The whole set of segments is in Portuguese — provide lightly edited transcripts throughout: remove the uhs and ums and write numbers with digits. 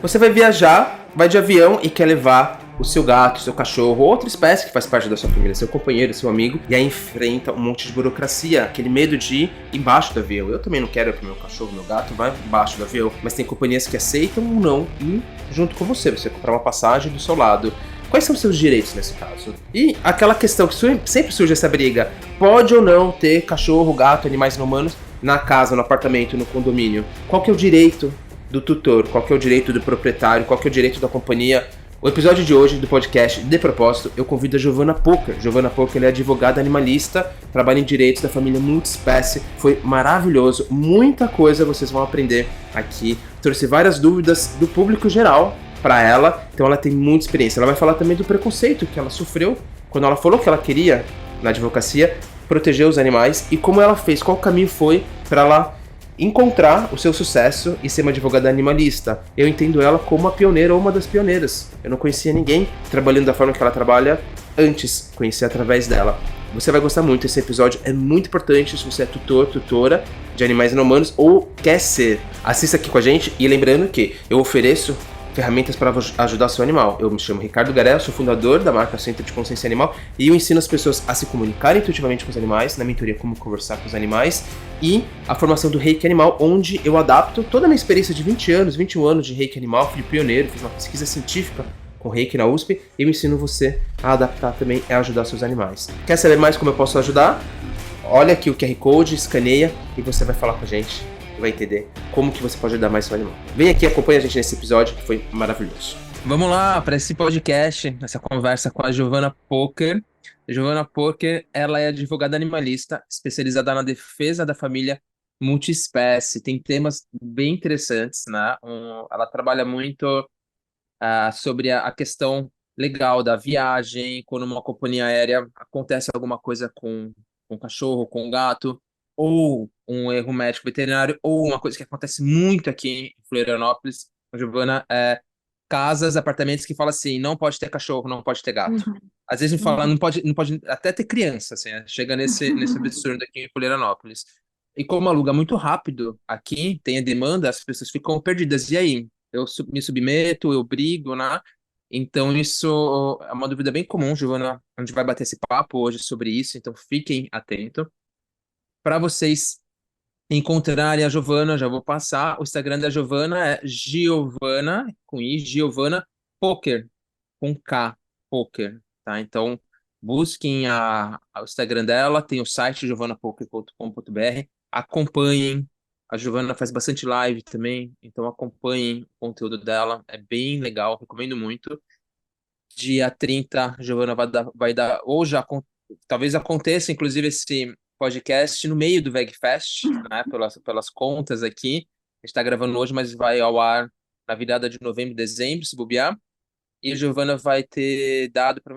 Você vai viajar, vai de avião e quer levar o seu gato, o seu cachorro, outra espécie que faz parte da sua família, seu companheiro, seu amigo, e aí enfrenta um monte de burocracia, aquele medo de ir embaixo do avião. Eu também não quero que meu cachorro, meu gato vá embaixo do avião, mas tem companhias que aceitam ou não ir junto com você comprar uma passagem do seu lado. Quais são os seus direitos nesse caso? E aquela questão que sempre surge essa briga, pode ou não ter cachorro, gato, animais não humanos na casa, no apartamento, no condomínio? Qual que é o direito do tutor? Qual que é o direito do proprietário? Qual que é o direito da companhia? O episódio de hoje do podcast, de propósito, eu convido a Giovana Poker. Giovana Poker é advogada animalista, trabalha em direitos da família multiespécie. Foi maravilhoso, muita coisa vocês vão aprender aqui. Trouxe várias dúvidas do público geral para ela, então ela tem muita experiência. Ela vai falar também do preconceito que ela sofreu quando ela falou que ela queria, na advocacia, proteger os animais e como ela fez, qual o caminho foi para ela encontrar o seu sucesso e ser uma advogada animalista. Eu entendo ela como a pioneira ou uma das pioneiras. Eu não conhecia ninguém trabalhando da forma que ela trabalha antes, conheci através dela. Você vai gostar muito, esse episódio é muito importante se você é tutor, tutora de animais não humanos ou quer ser. Assista aqui com a gente e lembrando que eu ofereço ferramentas para ajudar seu animal. Eu me chamo Ricardo Garel, sou fundador da marca Centro de Consciência Animal e eu ensino as pessoas a se comunicarem intuitivamente com os animais, na mentoria Como Conversar com os Animais e a formação do Reiki Animal, onde eu adapto toda a minha experiência de 21 anos de Reiki Animal, fui pioneiro, fiz uma pesquisa científica com Reiki na USP e eu ensino você a adaptar também e a ajudar seus animais. Quer saber mais como eu posso ajudar? Olha aqui o QR Code, escaneia e você vai falar com a gente. Vai entender como que você pode ajudar mais seu animal. Vem aqui, acompanha a gente nesse episódio, que foi maravilhoso. Vamos lá para esse podcast, essa conversa com a Giovana Poker. A Giovana Poker, ela é advogada animalista, especializada na defesa da família multiespécie. Tem temas bem interessantes, né? Ela trabalha muito sobre a questão legal da viagem, quando uma companhia aérea acontece alguma coisa com um cachorro, com um gato, ou um erro médico veterinário, ou uma coisa que acontece muito aqui em Florianópolis, Giovana, casas, apartamentos que falam assim, não pode ter cachorro, não pode ter gato. Às vezes me fala, não pode até ter criança, assim, chega nesse absurdo aqui em Florianópolis. E como aluga muito rápido aqui, tem a demanda, as pessoas ficam perdidas. E aí? Eu me submeto, eu brigo, né? Então isso é uma dúvida bem comum, Giovana. A gente vai bater esse papo hoje sobre isso, então fiquem atentos. Para vocês encontrarem a Giovana, já vou passar. O Instagram da Giovana é Giovana, com I, Giovana Poker, com K, Poker, tá? Então, busquem o Instagram dela, tem o site giovanapoker.com.br, acompanhem. A Giovana faz bastante live também, então acompanhem o conteúdo dela, é bem legal, recomendo muito. Dia 30, a Giovana vai dar, ou já, talvez aconteça, inclusive, esse podcast no meio do VegFest, né, pelas contas aqui. A gente está gravando hoje, mas vai ao ar na virada de novembro, dezembro, se bobear. E a Giovana vai ter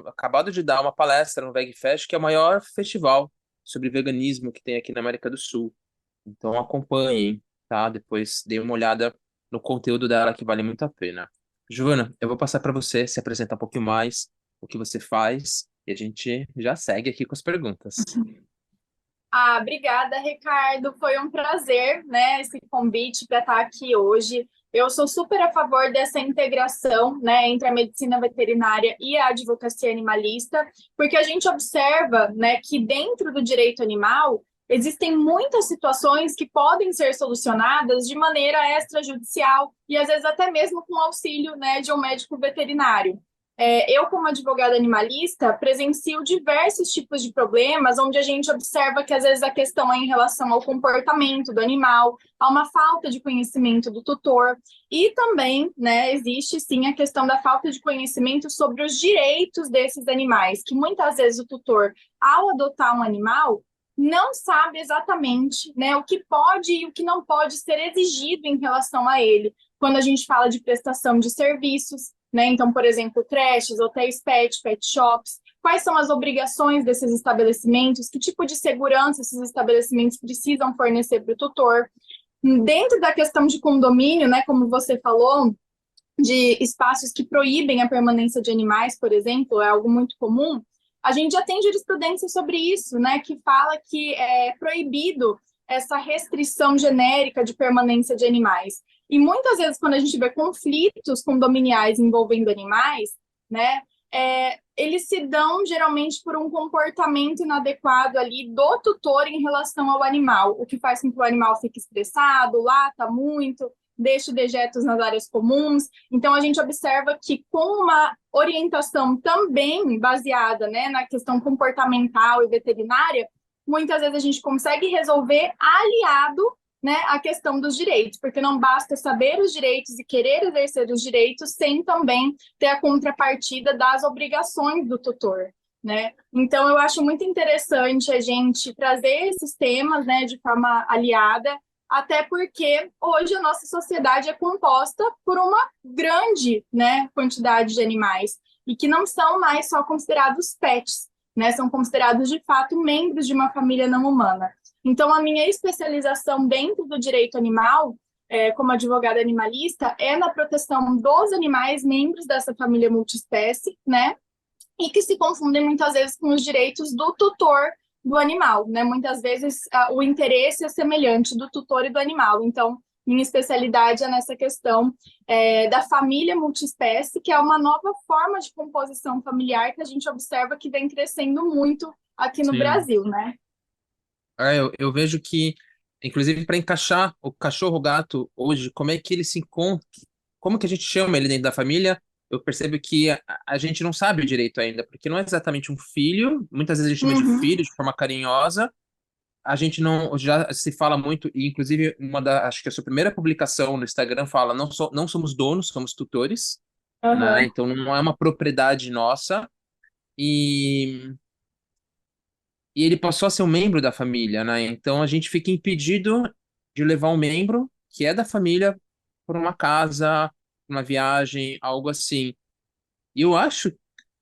acabado de dar uma palestra no VegFest, que é o maior festival sobre veganismo que tem aqui na América do Sul. Então acompanhem, tá? Depois dê uma olhada no conteúdo dela, que vale muito a pena. Giovana, eu vou passar para você se apresentar um pouquinho mais, o que você faz, e a gente já segue aqui com as perguntas. Obrigada, Ricardo. Foi um prazer, né, esse convite para estar aqui hoje. Eu sou super a favor dessa integração, né, entre a medicina veterinária e a advocacia animalista, porque a gente observa, né, que dentro do direito animal existem muitas situações que podem ser solucionadas de maneira extrajudicial e às vezes até mesmo com auxílio, né, de um médico veterinário. Eu, como advogada animalista, presencio diversos tipos de problemas onde a gente observa que, às vezes, a questão é em relação ao comportamento do animal, há uma falta de conhecimento do tutor, e também, né, existe, sim, a questão da falta de conhecimento sobre os direitos desses animais, que muitas vezes o tutor, ao adotar um animal, não sabe exatamente, né, o que pode e o que não pode ser exigido em relação a ele, quando a gente fala de prestação de serviços, né? Então, por exemplo, creches, hotéis pet shops, quais são as obrigações desses estabelecimentos, que tipo de segurança esses estabelecimentos precisam fornecer para o tutor. Dentro da questão de condomínio, né, como você falou, de espaços que proíbem a permanência de animais, por exemplo, é algo muito comum, a gente já tem jurisprudência sobre isso, né, que fala que é proibido essa restrição genérica de permanência de animais. E muitas vezes, quando a gente vê conflitos condominiais envolvendo animais, né, eles se dão geralmente por um comportamento inadequado ali do tutor em relação ao animal, o que faz com que o animal fique estressado, lata muito, deixe dejetos nas áreas comuns. Então, a gente observa que com uma orientação também baseada, né, na questão comportamental e veterinária, muitas vezes a gente consegue resolver aliado, né, a questão dos direitos, porque não basta saber os direitos e querer exercer os direitos sem também ter a contrapartida das obrigações do tutor, né? Então, eu acho muito interessante a gente trazer esses temas, né, de forma aliada, até porque hoje a nossa sociedade é composta por uma grande, né, quantidade de animais e que não são mais só considerados pets, né? São considerados, de fato, membros de uma família não humana. Então, a minha especialização dentro do direito animal, como advogada animalista, é na proteção dos animais membros dessa família multiespécie, né? E que se confundem muitas vezes com os direitos do tutor do animal, né? Muitas vezes o interesse é semelhante do tutor e do animal. Então, minha especialidade é nessa questão da família multiespécie, que é uma nova forma de composição familiar que a gente observa que vem crescendo muito aqui no Sim. Brasil, né? Eu vejo que, inclusive, para encaixar o cachorro, o gato, hoje, como é que ele se encontra, como que a gente chama ele dentro da família, eu percebo que a gente não sabe direito ainda, porque não é exatamente um filho, muitas vezes a gente chama de Uhum, filho de forma carinhosa, a gente não, já se fala muito, e inclusive, acho que a sua primeira publicação no Instagram fala, não somos donos, somos tutores, né, aham, então não é uma propriedade nossa, e e ele passou a ser um membro da família, né? Então a gente fica impedido de levar um membro que é da família por uma casa, uma viagem, algo assim. E eu acho,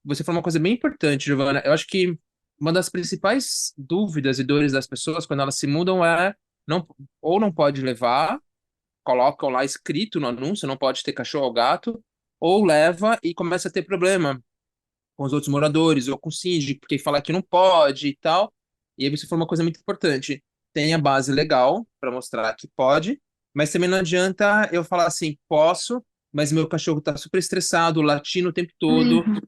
você falou uma coisa bem importante, Giovana. Eu acho que uma das principais dúvidas e dores das pessoas quando elas se mudam é não, ou não pode levar, colocam lá escrito no anúncio, não pode ter cachorro ou gato, ou leva e começa a ter problema com os outros moradores ou com o síndico, porque fala que não pode e tal. E aí você falou uma coisa muito importante. Tem a base legal para mostrar que pode, mas também não adianta eu falar assim, posso, mas meu cachorro está super estressado, latindo o tempo todo, uhum,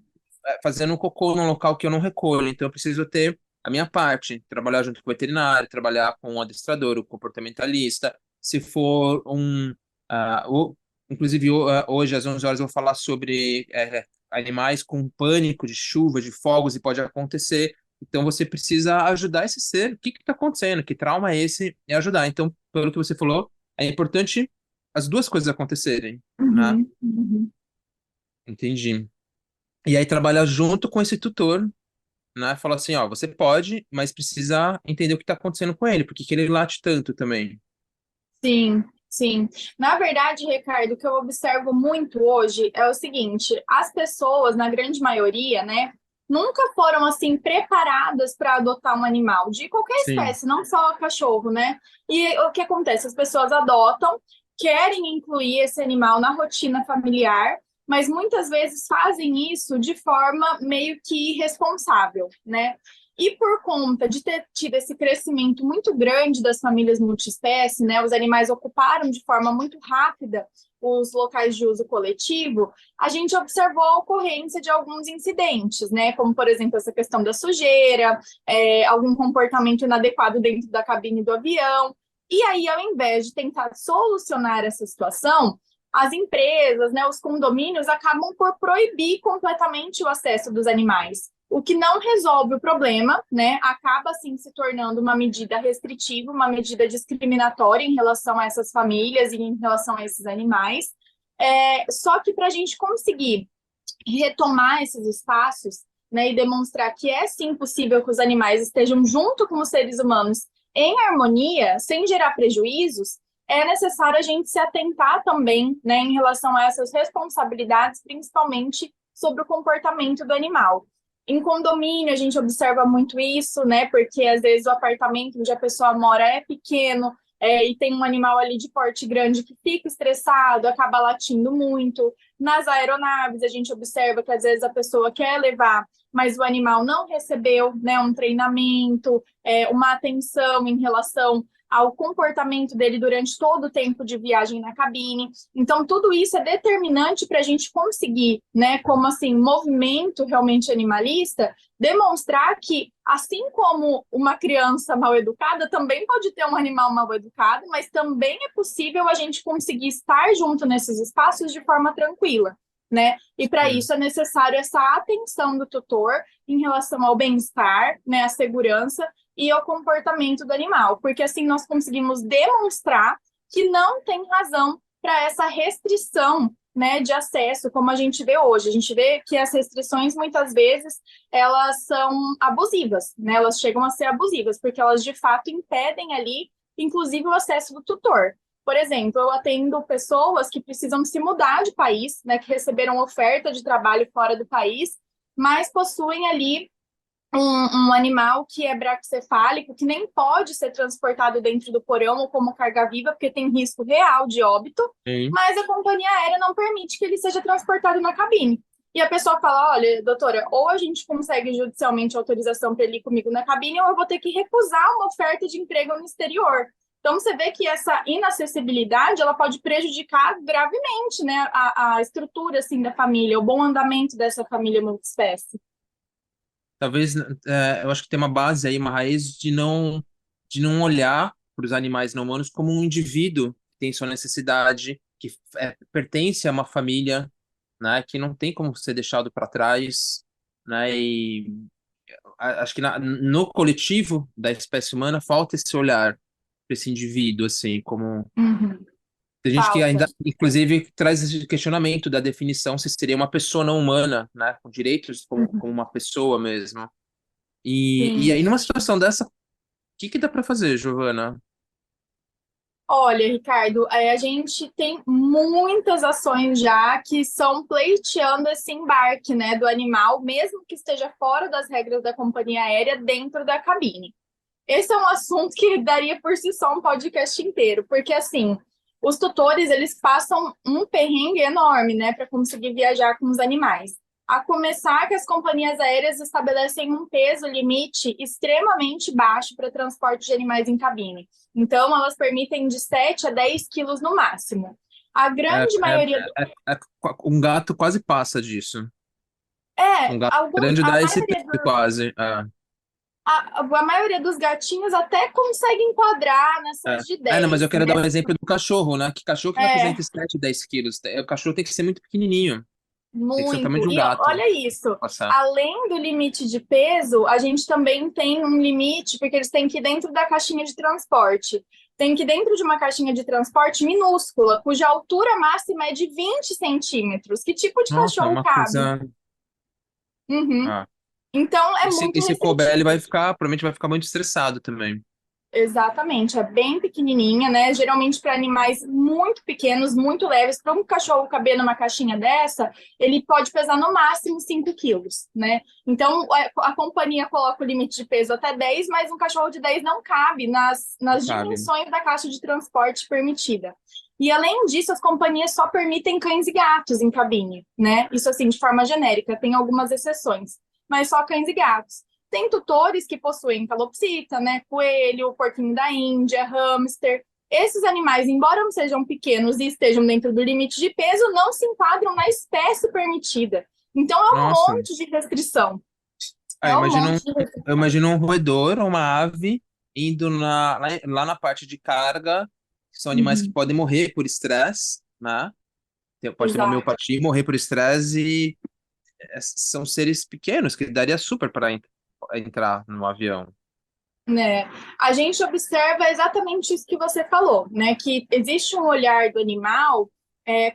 fazendo um cocô num local que eu não recolho. Então eu preciso ter a minha parte, trabalhar junto com o veterinário, trabalhar com o adestrador, o comportamentalista. Se for inclusive hoje às 11 horas eu vou falar sobre animais com pânico de chuva, de fogos e pode acontecer. Então você precisa ajudar esse ser. O que está acontecendo? Que trauma é esse? E ajudar. Então, pelo que você falou, é importante as duas coisas acontecerem, né? uhum, uhum. Entendi. E aí trabalhar junto com esse tutor, né? Falar assim, ó, você pode, mas precisa entender o que está acontecendo com ele, porque que ele late tanto também. Sim, sim. Na verdade, Ricardo, o que eu observo muito hoje é o seguinte: as pessoas, na grande maioria, né, nunca foram assim preparadas para adotar um animal de qualquer Sim, espécie, não só cachorro, né? E o que acontece? As pessoas adotam, querem incluir esse animal na rotina familiar, mas muitas vezes fazem isso de forma meio que irresponsável, né? E por conta de ter tido esse crescimento muito grande das famílias multiespécie, né, os animais ocuparam de forma muito rápida os locais de uso coletivo, a gente observou a ocorrência de alguns incidentes, né, como, por exemplo, essa questão da sujeira, algum comportamento inadequado dentro da cabine do avião. E aí, ao invés de tentar solucionar essa situação, as empresas, né, os condomínios acabam por proibir completamente o acesso dos animais, o que não resolve o problema, né? Acaba assim se tornando uma medida restritiva, uma medida discriminatória em relação a essas famílias e em relação a esses animais. Só que para a gente conseguir retomar esses espaços, né, e demonstrar que é sim possível que os animais estejam junto com os seres humanos em harmonia, sem gerar prejuízos, é necessário a gente se atentar também, né, em relação a essas responsabilidades, principalmente sobre o comportamento do animal. Em condomínio, a gente observa muito isso, né? Porque às vezes o apartamento onde a pessoa mora é pequeno, e tem um animal ali de porte grande que fica estressado, acaba latindo muito. Nas aeronaves, a gente observa que às vezes a pessoa quer levar, mas o animal não recebeu, né, um treinamento, uma atenção em relação ao comportamento dele durante todo o tempo de viagem na cabine. Então, tudo isso é determinante para a gente conseguir, né, como assim, movimento realmente animalista, demonstrar que, assim como uma criança mal educada também pode ter um animal mal educado, mas também é possível a gente conseguir estar junto nesses espaços de forma tranquila, né? E para isso é necessário essa atenção do tutor em relação ao bem-estar, né, à segurança e ao comportamento do animal, porque assim nós conseguimos demonstrar que não tem razão para essa restrição, né, de acesso, como a gente vê hoje. A gente vê que as restrições, muitas vezes, elas são abusivas, né? Elas chegam a ser abusivas, porque elas, de fato, impedem ali, inclusive, o acesso do tutor. Por exemplo, eu atendo pessoas que precisam se mudar de país, né, que receberam oferta de trabalho fora do país, mas possuem ali um animal que é braquicefálico, que nem pode ser transportado dentro do porão ou como carga viva, porque tem risco real de óbito, Sim. mas a companhia aérea não permite que ele seja transportado na cabine. E a pessoa fala, olha, doutora, ou a gente consegue judicialmente autorização para ele ir comigo na cabine, ou eu vou ter que recusar uma oferta de emprego no exterior. Então, você vê que essa inacessibilidade, ela pode prejudicar gravemente, né, a estrutura, assim, da família, o bom andamento dessa família multiespécie. Talvez, eu acho que tem uma base aí, uma raiz de não olhar para os animais não humanos como um indivíduo que tem sua necessidade, que pertence a uma família, né, que não tem como ser deixado para trás, né, e acho que no coletivo da espécie humana falta esse olhar para esse indivíduo, assim, como Uhum. tem gente que Falta. ainda, inclusive, traz esse questionamento da definição se seria uma pessoa não humana, né, com direitos Uhum. como uma pessoa mesmo. E Sim. aí, numa situação dessa, o que dá para fazer, Giovana? Olha, Ricardo, a gente tem muitas ações já que são pleiteando esse embarque, né, do animal, mesmo que esteja fora das regras da companhia aérea, dentro da cabine. Esse é um assunto que daria por si só um podcast inteiro, porque assim, os tutores eles passam um perrengue enorme, né, para conseguir viajar com os animais. A começar que as companhias aéreas estabelecem um peso limite extremamente baixo para transporte de animais em cabine. Então, elas permitem de 7 a 10 quilos no máximo. A É, grande é, maioria um gato quase passa disso. Um gato alguns, grande a dá esse maioria peso quase. a maioria dos gatinhos até consegue enquadrar nessas de Não, mas 10, eu quero dar né? um exemplo do cachorro, né? Que cachorro que vai pesar É, entre 7 e 10 quilos. O cachorro tem que ser muito pequenininho. Tem que ser o tamanho muito. de um E gato olha isso, pra passar. além do limite de peso, a gente também tem um limite, porque eles têm que ir dentro da caixinha de transporte. Tem que ir dentro de uma caixinha de transporte minúscula, cuja altura máxima é de 20 centímetros. Que tipo de Nossa, é cachorro uma cabe? coisa. Uhum. Ah. Então, é E se, muito e se couber, ele restritivo. vai ficar, provavelmente vai ficar muito estressado também. Exatamente, é bem pequenininha, né? Geralmente para animais muito pequenos, muito leves. Para um cachorro caber numa caixinha dessa, ele pode pesar no máximo 5 quilos, né? Então a companhia coloca o limite de peso até 10, mas um cachorro de 10 não cabe nas Sabe? dimensões da caixa de transporte permitida. E além disso, as companhias só permitem cães e gatos em cabine, né? Isso assim, de forma genérica, tem algumas exceções, mas só cães e gatos. Tem tutores que possuem calopsita, né? Coelho, porquinho da Índia, hamster. Esses animais, embora não sejam pequenos e estejam dentro do limite de peso, não se enquadram na espécie permitida. Então é um Nossa. monte de restrição. Ah, É um monte de eu restrição. imagino um roedor ou uma ave indo lá na parte de carga, que são animais que Uhum. podem morrer por estresse, né? Pode ter uma Exato. miopatia, morrer por estresse e são seres pequenos que daria super para entrar no avião. Né? A gente observa exatamente isso que você falou, né? Que existe um olhar do animal,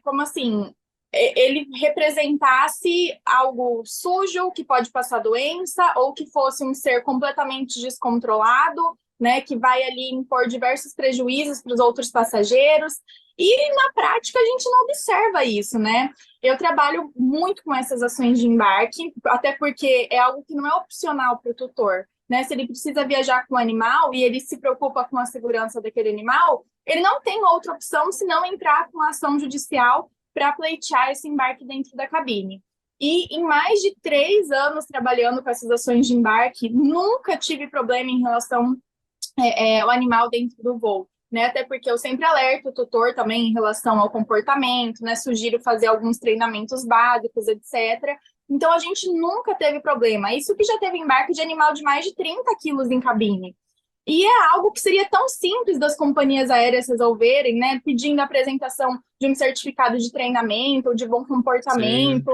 como assim, ele representasse algo sujo que pode passar doença, ou que fosse um ser completamente descontrolado, né? Que vai ali impor diversos prejuízos para os outros passageiros. E na prática a gente não observa isso, né? Eu trabalho muito com essas ações de embarque, até porque é algo que não é opcional para o tutor, né? Se ele precisa viajar com o animal e ele se preocupa com a segurança daquele animal, ele não tem outra opção senão entrar com uma ação judicial para pleitear esse embarque dentro da cabine. E em mais de 3 anos trabalhando com essas ações de embarque, nunca tive problema em relação o animal dentro do voo, né? Até porque eu sempre alerto o tutor também em relação ao comportamento, né? Sugiro fazer alguns treinamentos básicos, etc. Então a gente nunca teve problema. Isso que já teve embarque de animal de mais de 30 quilos em cabine. E é algo que seria tão simples das companhias aéreas resolverem, né? Pedindo a apresentação de um certificado de treinamento ou de bom Sim, comportamento,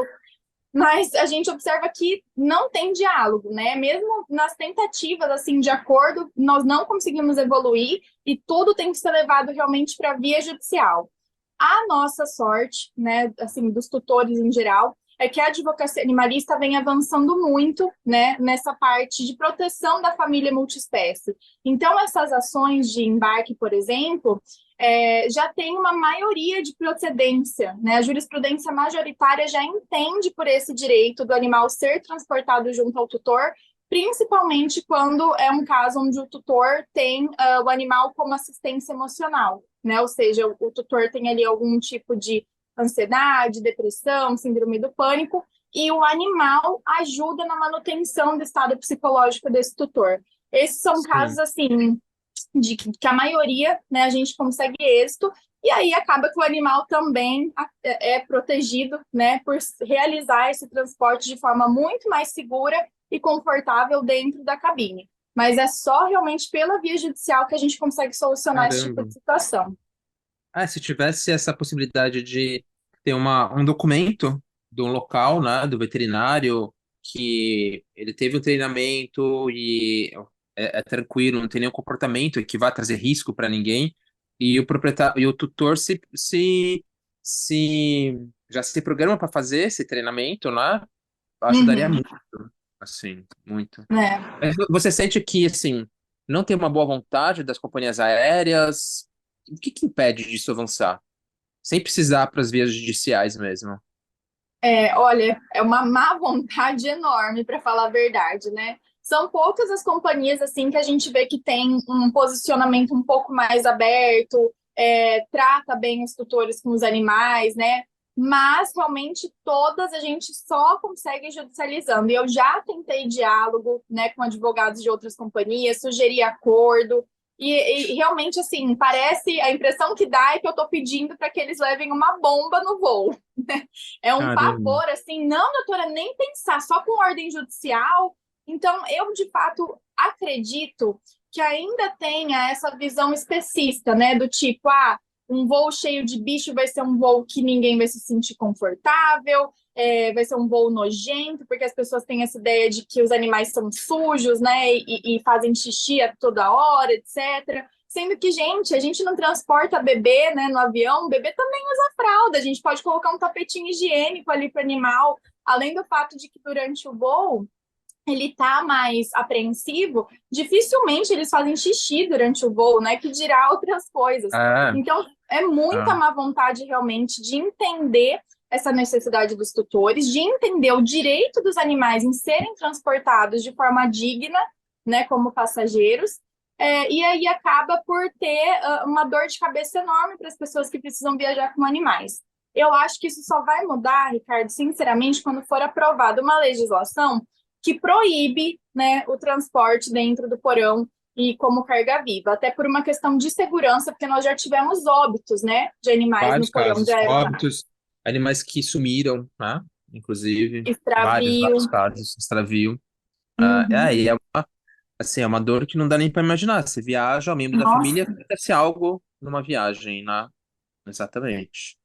mas a gente observa que não tem diálogo, né? Mesmo nas tentativas assim de acordo, nós não conseguimos evoluir e tudo tem que ser levado realmente para a via judicial. A nossa sorte, né, assim, dos tutores em geral, é que a advocacia animalista vem avançando muito, né, nessa parte de proteção da família multiespécie. Então, essas ações de embarque, por exemplo, já tem uma maioria de procedência, né? A jurisprudência majoritária já entende por esse direito do animal ser transportado junto ao tutor, principalmente quando é um caso onde o tutor tem o animal como assistência emocional, né? Ou seja, o tutor tem ali algum tipo de ansiedade, depressão, síndrome do pânico, e o animal ajuda na manutenção do estado psicológico desse tutor. Esses são casos, sim. assim, de que a maioria, né, a gente consegue êxito, e aí acaba que o animal também é protegido, né, por realizar esse transporte de forma muito mais segura e confortável dentro da cabine. Mas é só realmente pela via judicial que a gente consegue solucionar esse tipo Caramba. de situação. Ah, se tivesse essa possibilidade de ter um documento de um local, né, do veterinário, que ele teve um treinamento e é tranquilo, não tem nenhum comportamento que vá trazer risco para ninguém, e o proprietário e o tutor se já se programa para fazer esse treinamento, né, ajudaria Uhum, muito, assim, muito. né? Mas você sente que, assim, não tem uma boa vontade das companhias aéreas? O que que impede disso avançar? Sem precisar para as vias judiciais mesmo. Olha, é uma má vontade enorme, para falar a verdade, né? São poucas as companhias assim que a gente vê que tem um posicionamento um pouco mais aberto, trata bem os tutores com os animais, né? Mas realmente todas a gente só consegue judicializando. E eu já tentei diálogo, né, com advogados de outras companhias, sugeri acordo, e realmente assim, parece, a impressão que dá é que eu estou pedindo para que eles levem uma bomba no voo. É um Caramba. pavor, assim, não, doutora, nem pensar, só com ordem judicial. Então, eu, de fato, acredito que ainda tenha essa visão especista, né? Do tipo, um voo cheio de bicho vai ser um voo que ninguém vai se sentir confortável, vai ser um voo nojento, porque as pessoas têm essa ideia de que os animais são sujos, né? E fazem xixi a toda hora, etc. Sendo que, gente, a gente não transporta bebê, né, no avião, o bebê também usa fralda, a gente pode colocar um tapetinho higiênico ali para o animal, além do fato de que durante o voo ele tá mais apreensivo, dificilmente eles fazem xixi durante o voo, né, que dirá outras coisas. É, Então, é muita é. má vontade realmente de entender essa necessidade dos tutores, de entender o direito dos animais em serem transportados de forma digna, né, como passageiros, e aí acaba por ter uma dor de cabeça enorme para as pessoas que precisam viajar com animais. Eu acho que isso só vai mudar, Ricardo, sinceramente, quando for aprovada uma legislação que proíbe, né, o transporte dentro do porão e como carga viva, até por uma questão de segurança, porque nós já tivemos óbitos, né, de animais no Vários porão de casos. aeronave. Óbitos, animais que sumiram, né? Inclusive, Extravio. vários casos, extravio. Uhum. E é assim, é uma dor que não dá nem para imaginar. Você viaja, o membro da família Nossa, acontece algo numa viagem, né? Exatamente.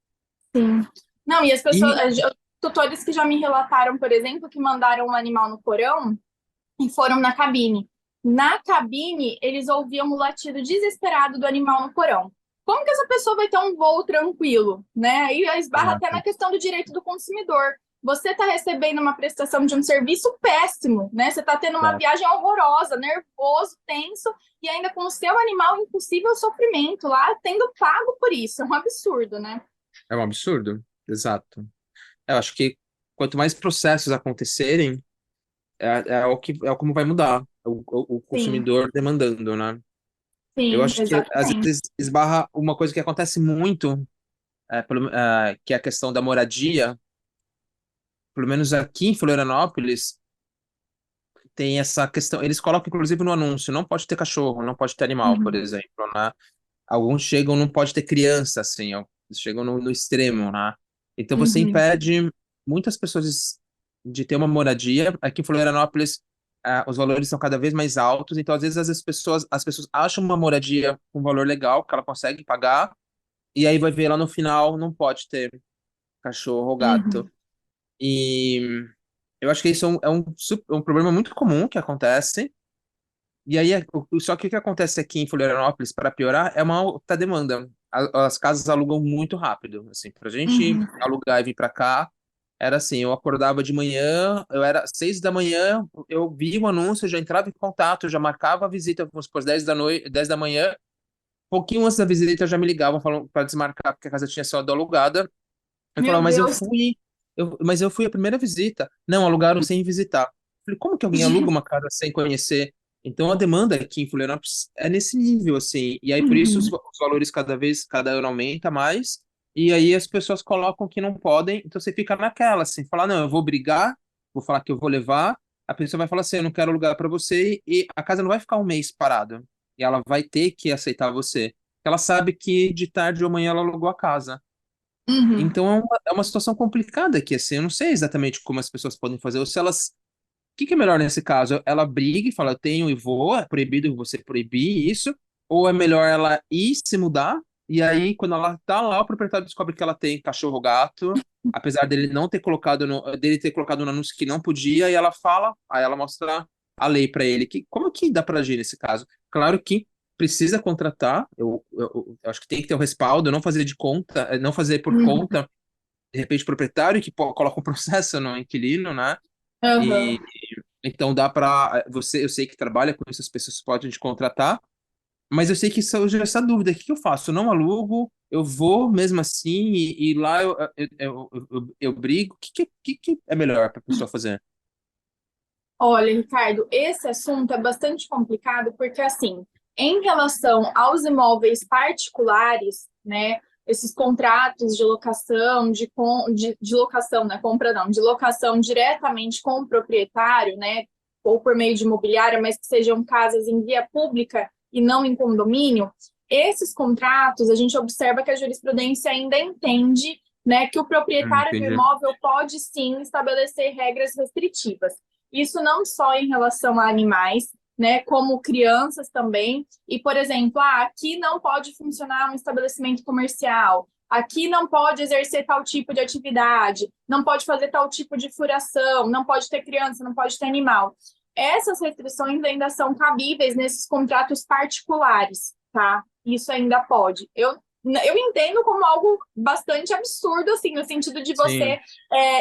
sim. Não, e as pessoas, E tutores que já me relataram, por exemplo, que mandaram um animal no porão e foram na cabine. Na cabine, eles ouviam o latido desesperado do animal no porão. Como que essa pessoa vai ter um voo tranquilo, né? E esbarra até exato. na questão do direito do consumidor. Você está recebendo uma prestação de um serviço péssimo, né? Você está tendo uma Exato. viagem horrorosa, nervoso, tenso, e ainda com o seu animal em possível sofrimento lá, tendo pago por isso. É um absurdo, né? É um absurdo. Exato. Eu acho que quanto mais processos acontecerem, é o como vai mudar. O Sim, consumidor demandando, né? Eu sim, acho que às exatamente. vezes esbarra uma coisa que acontece muito, que é a questão da moradia, pelo menos aqui em Florianópolis, tem essa questão. Eles colocam, inclusive, no anúncio, não pode ter cachorro, não pode ter animal, por Uhum. exemplo, né? Alguns chegam, não pode ter criança, assim, ó, eles chegam no extremo, né? Então você Uhum. impede muitas pessoas de ter uma moradia. Aqui em Florianópolis, os valores são cada vez mais altos, então às vezes as pessoas acham uma moradia com um valor legal que ela consegue pagar, e aí vai ver lá no final, não pode ter cachorro ou gato. Uhum. E eu acho que isso é um problema muito comum que acontece. E aí, só que o que acontece aqui em Florianópolis, para piorar, é uma alta demanda. As casas alugam muito rápido. Assim, pra gente Uhum. alugar e vir para cá, era assim, eu acordava de manhã, eu era 6 da manhã, eu via o anúncio, já entrava em contato, já marcava a visita, vamos supor, 10 da noite, 10 da manhã, pouquinho antes da visita já me ligavam falando para desmarcar porque a casa tinha sido alugada. Eu Meu falava, Deus. mas eu fui a primeira visita. Não, alugaram sem visitar. Eu falei, como que alguém aluga uma casa sem conhecer? Então a demanda aqui em Florianópolis é nesse nível, assim. E aí por isso Uhum. os valores cada ano aumenta mais. E aí as pessoas colocam que não podem. Então você fica naquela, assim, falar, não, eu vou brigar, vou falar que eu vou levar. A pessoa vai falar assim, eu não quero alugar para você. E a casa não vai ficar um mês parada. E ela vai ter que aceitar você. Ela sabe que de tarde ou amanhã ela alugou a casa. Uhum. Então é uma situação complicada aqui, assim, eu não sei exatamente como as pessoas podem fazer, ou se elas. O que que é melhor nesse caso? Ela briga e fala, eu tenho e vou, é proibido você proibir isso, ou é melhor ela ir se mudar, e aí quando ela tá lá, o proprietário descobre que ela tem cachorro ou gato, apesar dele não ter colocado dele ter colocado no anúncio que não podia, e ela fala, aí ela mostra a lei para ele, que como que dá para agir nesse caso? Claro que precisa contratar, eu acho que tem que ter o respaldo, não fazer de conta, não fazer por Uhum. conta, de repente, o proprietário que coloca um processo no inquilino, né? Uhum. E então dá para você, eu sei que trabalha com isso, as pessoas podem te contratar, mas eu sei que surge essa dúvida, o que que eu faço? Eu não alugo, eu vou mesmo assim e lá eu brigo, o que que é melhor para a pessoa fazer? Olha, Ricardo, esse assunto é bastante complicado porque, assim, em relação aos imóveis particulares, né, esses contratos de locação, de locação, né, compra não, de locação diretamente com o proprietário, né, ou por meio de imobiliária, mas que sejam casas em via pública e não em condomínio, esses contratos, a gente observa que a jurisprudência ainda entende, né, que o proprietário do Entendi. imóvel pode sim estabelecer regras restritivas. Isso não só em relação a animais, né, como crianças também. E, por exemplo, aqui não pode funcionar um estabelecimento comercial, aqui não pode exercer tal tipo de atividade, não pode fazer tal tipo de furação, não pode ter criança, não pode ter animal. Essas restrições ainda são cabíveis nesses contratos particulares, tá? Isso ainda pode. Eu entendo como algo bastante absurdo, assim, no sentido de Sim. você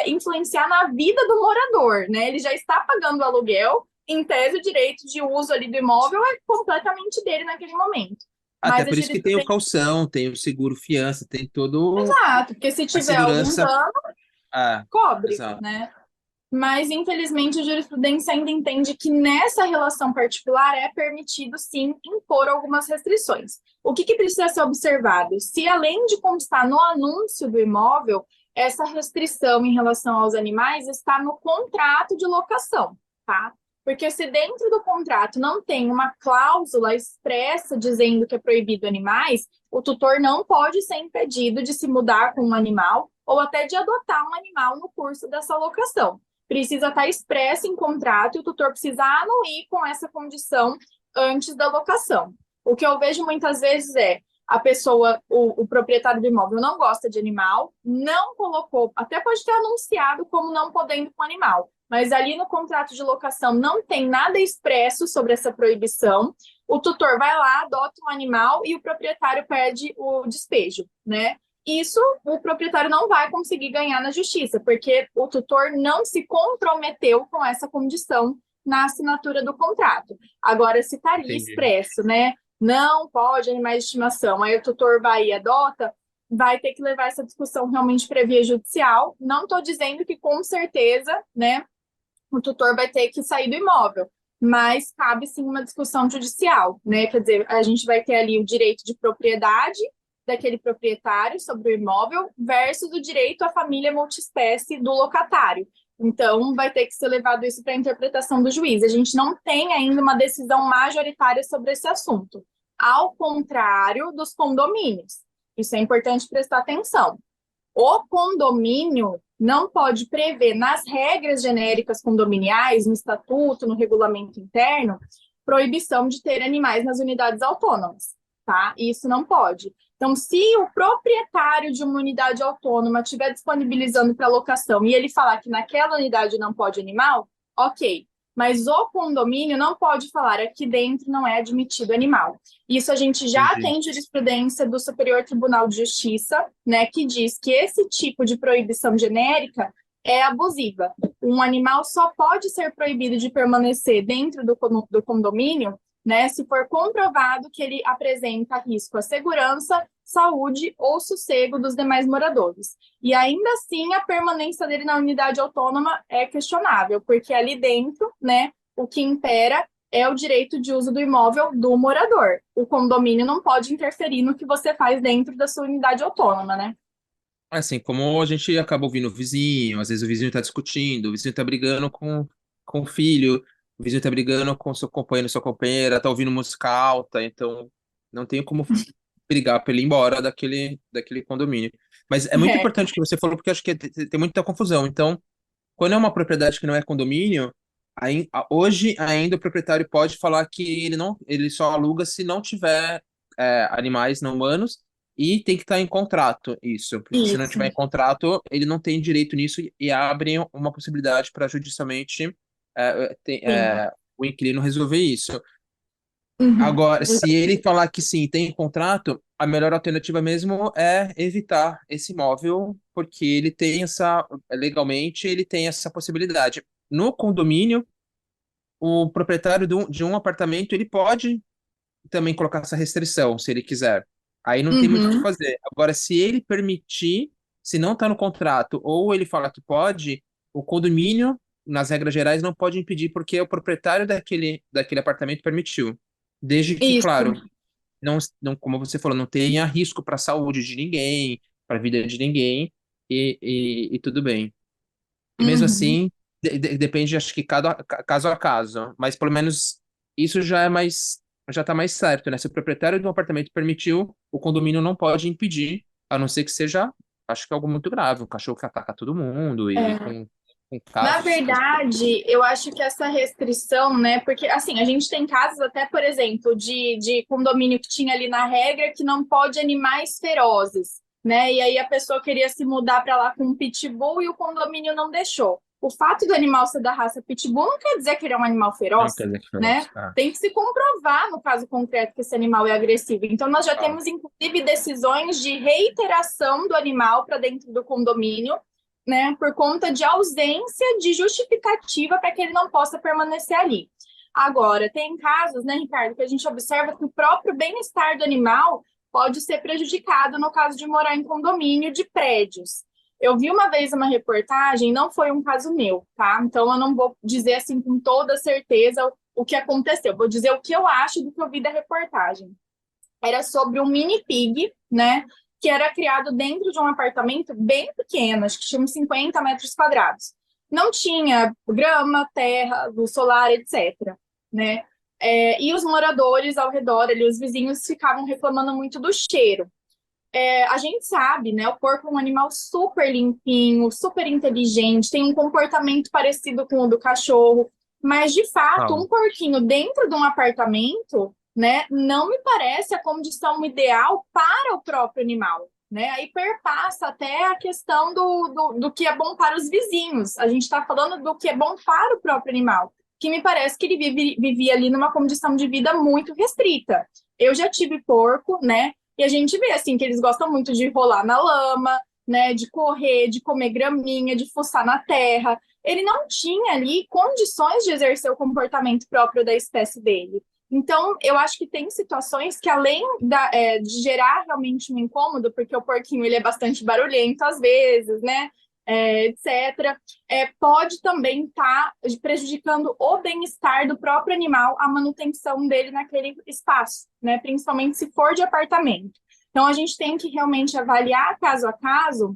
influenciar na vida do morador, né? Ele já está pagando o aluguel, em tese, o direito de uso ali do imóvel é completamente dele naquele momento. Até Mas a por isso que tem o jurisprudência, calção, tem o seguro fiança, tem todo exato, porque se a tiver algum segurança. dano, Ah, cobre, exato. né? Mas, infelizmente, a jurisprudência ainda entende que nessa relação particular é permitido, sim, impor algumas restrições. O que precisa ser observado? Se, além de constar no anúncio do imóvel, essa restrição em relação aos animais está no contrato de locação, tá? Porque se dentro do contrato não tem uma cláusula expressa dizendo que é proibido animais, o tutor não pode ser impedido de se mudar com um animal ou até de adotar um animal no curso dessa locação. Precisa estar expresso em contrato e o tutor precisa anuir com essa condição antes da locação. O que eu vejo muitas vezes é a pessoa, o proprietário do imóvel não gosta de animal, não colocou, até pode ter anunciado como não podendo com animal, mas ali no contrato de locação não tem nada expresso sobre essa proibição. O tutor vai lá, adota um animal e o proprietário perde o despejo, né? Isso o proprietário não vai conseguir ganhar na justiça, porque o tutor não se comprometeu com essa condição na assinatura do contrato. Agora, se estaria Entendi. expresso, né? Não pode animais de estimação, aí o tutor vai e adota, vai ter que levar essa discussão realmente para via judicial. Não estou dizendo que com certeza, né, o tutor vai ter que sair do imóvel, mas cabe sim uma discussão judicial, né? Quer dizer, a gente vai ter ali o direito de propriedade daquele proprietário sobre o imóvel versus o direito à família multiespécie do locatário. Então, vai ter que ser levado isso para a interpretação do juiz. A gente não tem ainda uma decisão majoritária sobre esse assunto, ao contrário dos condomínios. Isso é importante prestar atenção. O condomínio não pode prever nas regras genéricas condominiais, no estatuto, no regulamento interno, proibição de ter animais nas unidades autônomas, tá? Isso não pode. Então, se o proprietário de uma unidade autônoma estiver disponibilizando para locação e ele falar que naquela unidade não pode animal, ok. Mas o condomínio não pode falar aqui dentro não é admitido animal. Isso a gente já Entendi. tem jurisprudência do Superior Tribunal de Justiça, né, que diz que esse tipo de proibição genérica é abusiva. Um animal só pode ser proibido de permanecer dentro do condomínio, né, se for comprovado que ele apresenta risco à segurança, saúde ou sossego dos demais moradores. E ainda assim, a permanência dele na unidade autônoma é questionável, porque ali dentro, né, o que impera é o direito de uso do imóvel do morador. O condomínio não pode interferir no que você faz dentro da sua unidade autônoma, né? Assim, como a gente acaba ouvindo o vizinho, às vezes o vizinho tá discutindo, o vizinho tá brigando com o filho, o vizinho tá brigando com seu companheiro, sua companheira, tá ouvindo música alta, então não tem como brigar para ele ir embora daquele condomínio. Mas é muito É, importante o que você falou, porque acho que tem muita confusão. Então, quando é uma propriedade que não é condomínio, hoje ainda o proprietário pode falar que ele só aluga se não tiver animais não humanos e tem que estar em contrato isso, porque se não isso. tiver em contrato, ele não tem direito nisso e abre uma possibilidade para judicialmente Sim. o inquilino resolver isso. Uhum. Agora, se ele falar que sim, tem contrato, a melhor alternativa mesmo é evitar esse imóvel, porque ele tem legalmente, ele tem essa possibilidade. No condomínio, o proprietário de um apartamento, ele pode também colocar essa restrição, se ele quiser. Aí não tem muito o que Uhum. fazer. Agora, se ele permitir, se não está no contrato, ou ele fala que pode, o condomínio, nas regras gerais, não pode impedir, porque o proprietário daquele apartamento permitiu. Desde que, Isso. claro, não, como você falou, não tenha risco para a saúde de ninguém, para a vida de ninguém, e tudo bem. E mesmo Uhum. assim, depende, acho que caso a caso, mas pelo menos isso já está mais certo, né? Se o proprietário de um apartamento permitiu, o condomínio não pode impedir, a não ser que seja, acho que é algo muito grave, um cachorro que ataca todo mundo e É. com Na casos. verdade, eu acho que essa restrição, né? Porque assim, a gente tem casos até, por exemplo, de condomínio que tinha ali na regra que não pode animais ferozes, né? E aí a pessoa queria se mudar para lá com um pitbull e o condomínio não deixou. O fato do animal ser da raça pitbull não quer dizer que ele é um animal Não feroz, quer dizer que foi né? isso. Ah, Tem que se comprovar no caso concreto que esse animal é agressivo. Então, nós já ah, temos, inclusive, decisões de reiteração do animal para dentro do condomínio, né, por conta de ausência de justificativa para que ele não possa permanecer ali. Agora, tem casos, né, Ricardo, que a gente observa que o próprio bem-estar do animal pode ser prejudicado no caso de morar em condomínio de prédios. Eu vi uma vez uma reportagem, não foi um caso meu, tá? Então eu não vou dizer assim com toda certeza o que aconteceu, vou dizer o que eu acho do que eu vi da reportagem. Era sobre um mini pig, né? Que era criado dentro de um apartamento bem pequeno, acho que tinha uns 50 metros quadrados. Não tinha grama, terra, luz solar, etc. Né? E os moradores ao redor, ali, os vizinhos, ficavam reclamando muito do cheiro. A gente sabe, né? O porco é um animal super limpinho, super inteligente, tem um comportamento parecido com o do cachorro, mas de fato, ah, um porquinho dentro de um apartamento, né, não me parece a condição ideal para o próprio animal. Né? Aí perpassa até a questão do que é bom para os vizinhos. A gente está falando do que é bom para o próprio animal, que me parece que ele vivia ali numa condição de vida muito restrita. Eu já tive porco, né? E a gente vê assim que eles gostam muito de rolar na lama, né, de correr, de comer graminha, de fuçar na terra. Ele não tinha ali condições de exercer o comportamento próprio da espécie dele. Então, eu acho que tem situações que, além de gerar realmente um incômodo, porque o porquinho ele é bastante barulhento às vezes, né? Etc., pode também estar prejudicando o bem-estar do próprio animal, a manutenção dele naquele espaço, né? Principalmente se for de apartamento. Então, a gente tem que realmente avaliar caso a caso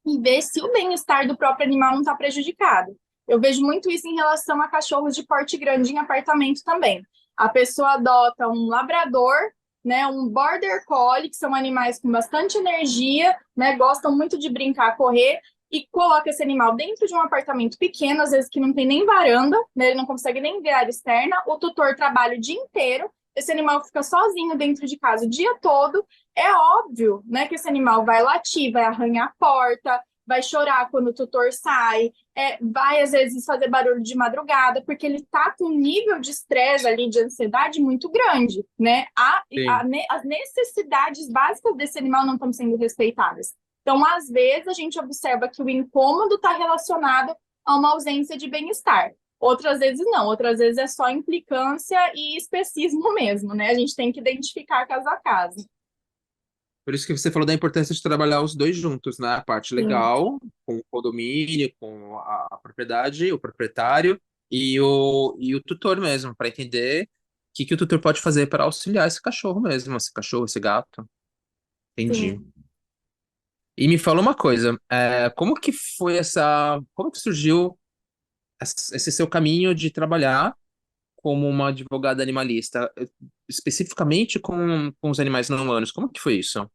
e ver se o bem-estar do próprio animal não está prejudicado. Eu vejo muito isso em relação a cachorros de porte grande em apartamento também. A pessoa adota um labrador, né, um border collie, que são animais com bastante energia, né, gostam muito de brincar, correr, e coloca esse animal dentro de um apartamento pequeno, às vezes que não tem nem varanda, né, ele não consegue nem ver a área externa, o tutor trabalha o dia inteiro, esse animal fica sozinho dentro de casa o dia todo. É óbvio, né, que esse animal vai latir, vai arranhar a porta, vai chorar quando o tutor sai, vai às vezes fazer barulho de madrugada, porque ele está com um nível de estresse ali, de ansiedade muito grande, né? Sim. As necessidades básicas desse animal não estão sendo respeitadas. Então, às vezes, a gente observa que o incômodo está relacionado a uma ausência de bem-estar. Outras vezes não, outras vezes é só implicância e especismo mesmo, né? A gente tem que identificar caso a caso. Por isso que você falou da importância de trabalhar os dois juntos, né? A parte Sim, legal, com o condomínio, com a propriedade, o proprietário e o tutor mesmo, para entender o que o tutor pode fazer para auxiliar esse cachorro mesmo, esse cachorro, esse gato. Entendi. sim. E me fala uma coisa, como que foi como que surgiu esse seu caminho de trabalhar como uma advogada animalista, especificamente com os animais não humanos? Como que foi isso?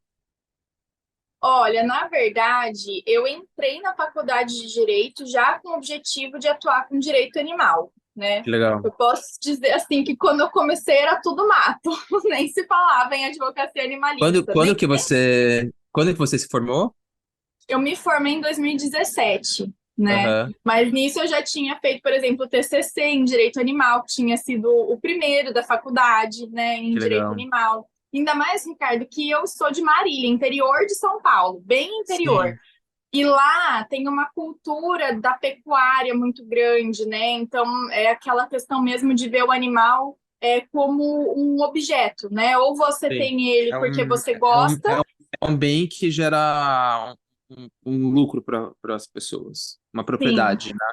Olha, na verdade, eu entrei na faculdade de Direito já com o objetivo de atuar com direito animal, né? Que legal. Eu posso dizer assim que quando eu comecei era tudo mato, nem se falava em advocacia Quando, animalista, quando que você, quando que você se formou? eu me formei em 2017, né? Aham, Mas nisso eu já tinha feito, por exemplo, o TCC em Direito Animal, que tinha sido o primeiro da faculdade, né, em que Direito legal. Animal. Ainda mais, Ricardo, que eu sou de Marília, interior de São Paulo, bem interior. Sim, E lá tem uma cultura da pecuária muito grande, né? Então é aquela questão mesmo de ver o animal como um objeto, né? Ou você sim. tem ele É porque um, você é um, gosta. é um, é um bem que gera um lucro para as pessoas, uma Sim. propriedade, né?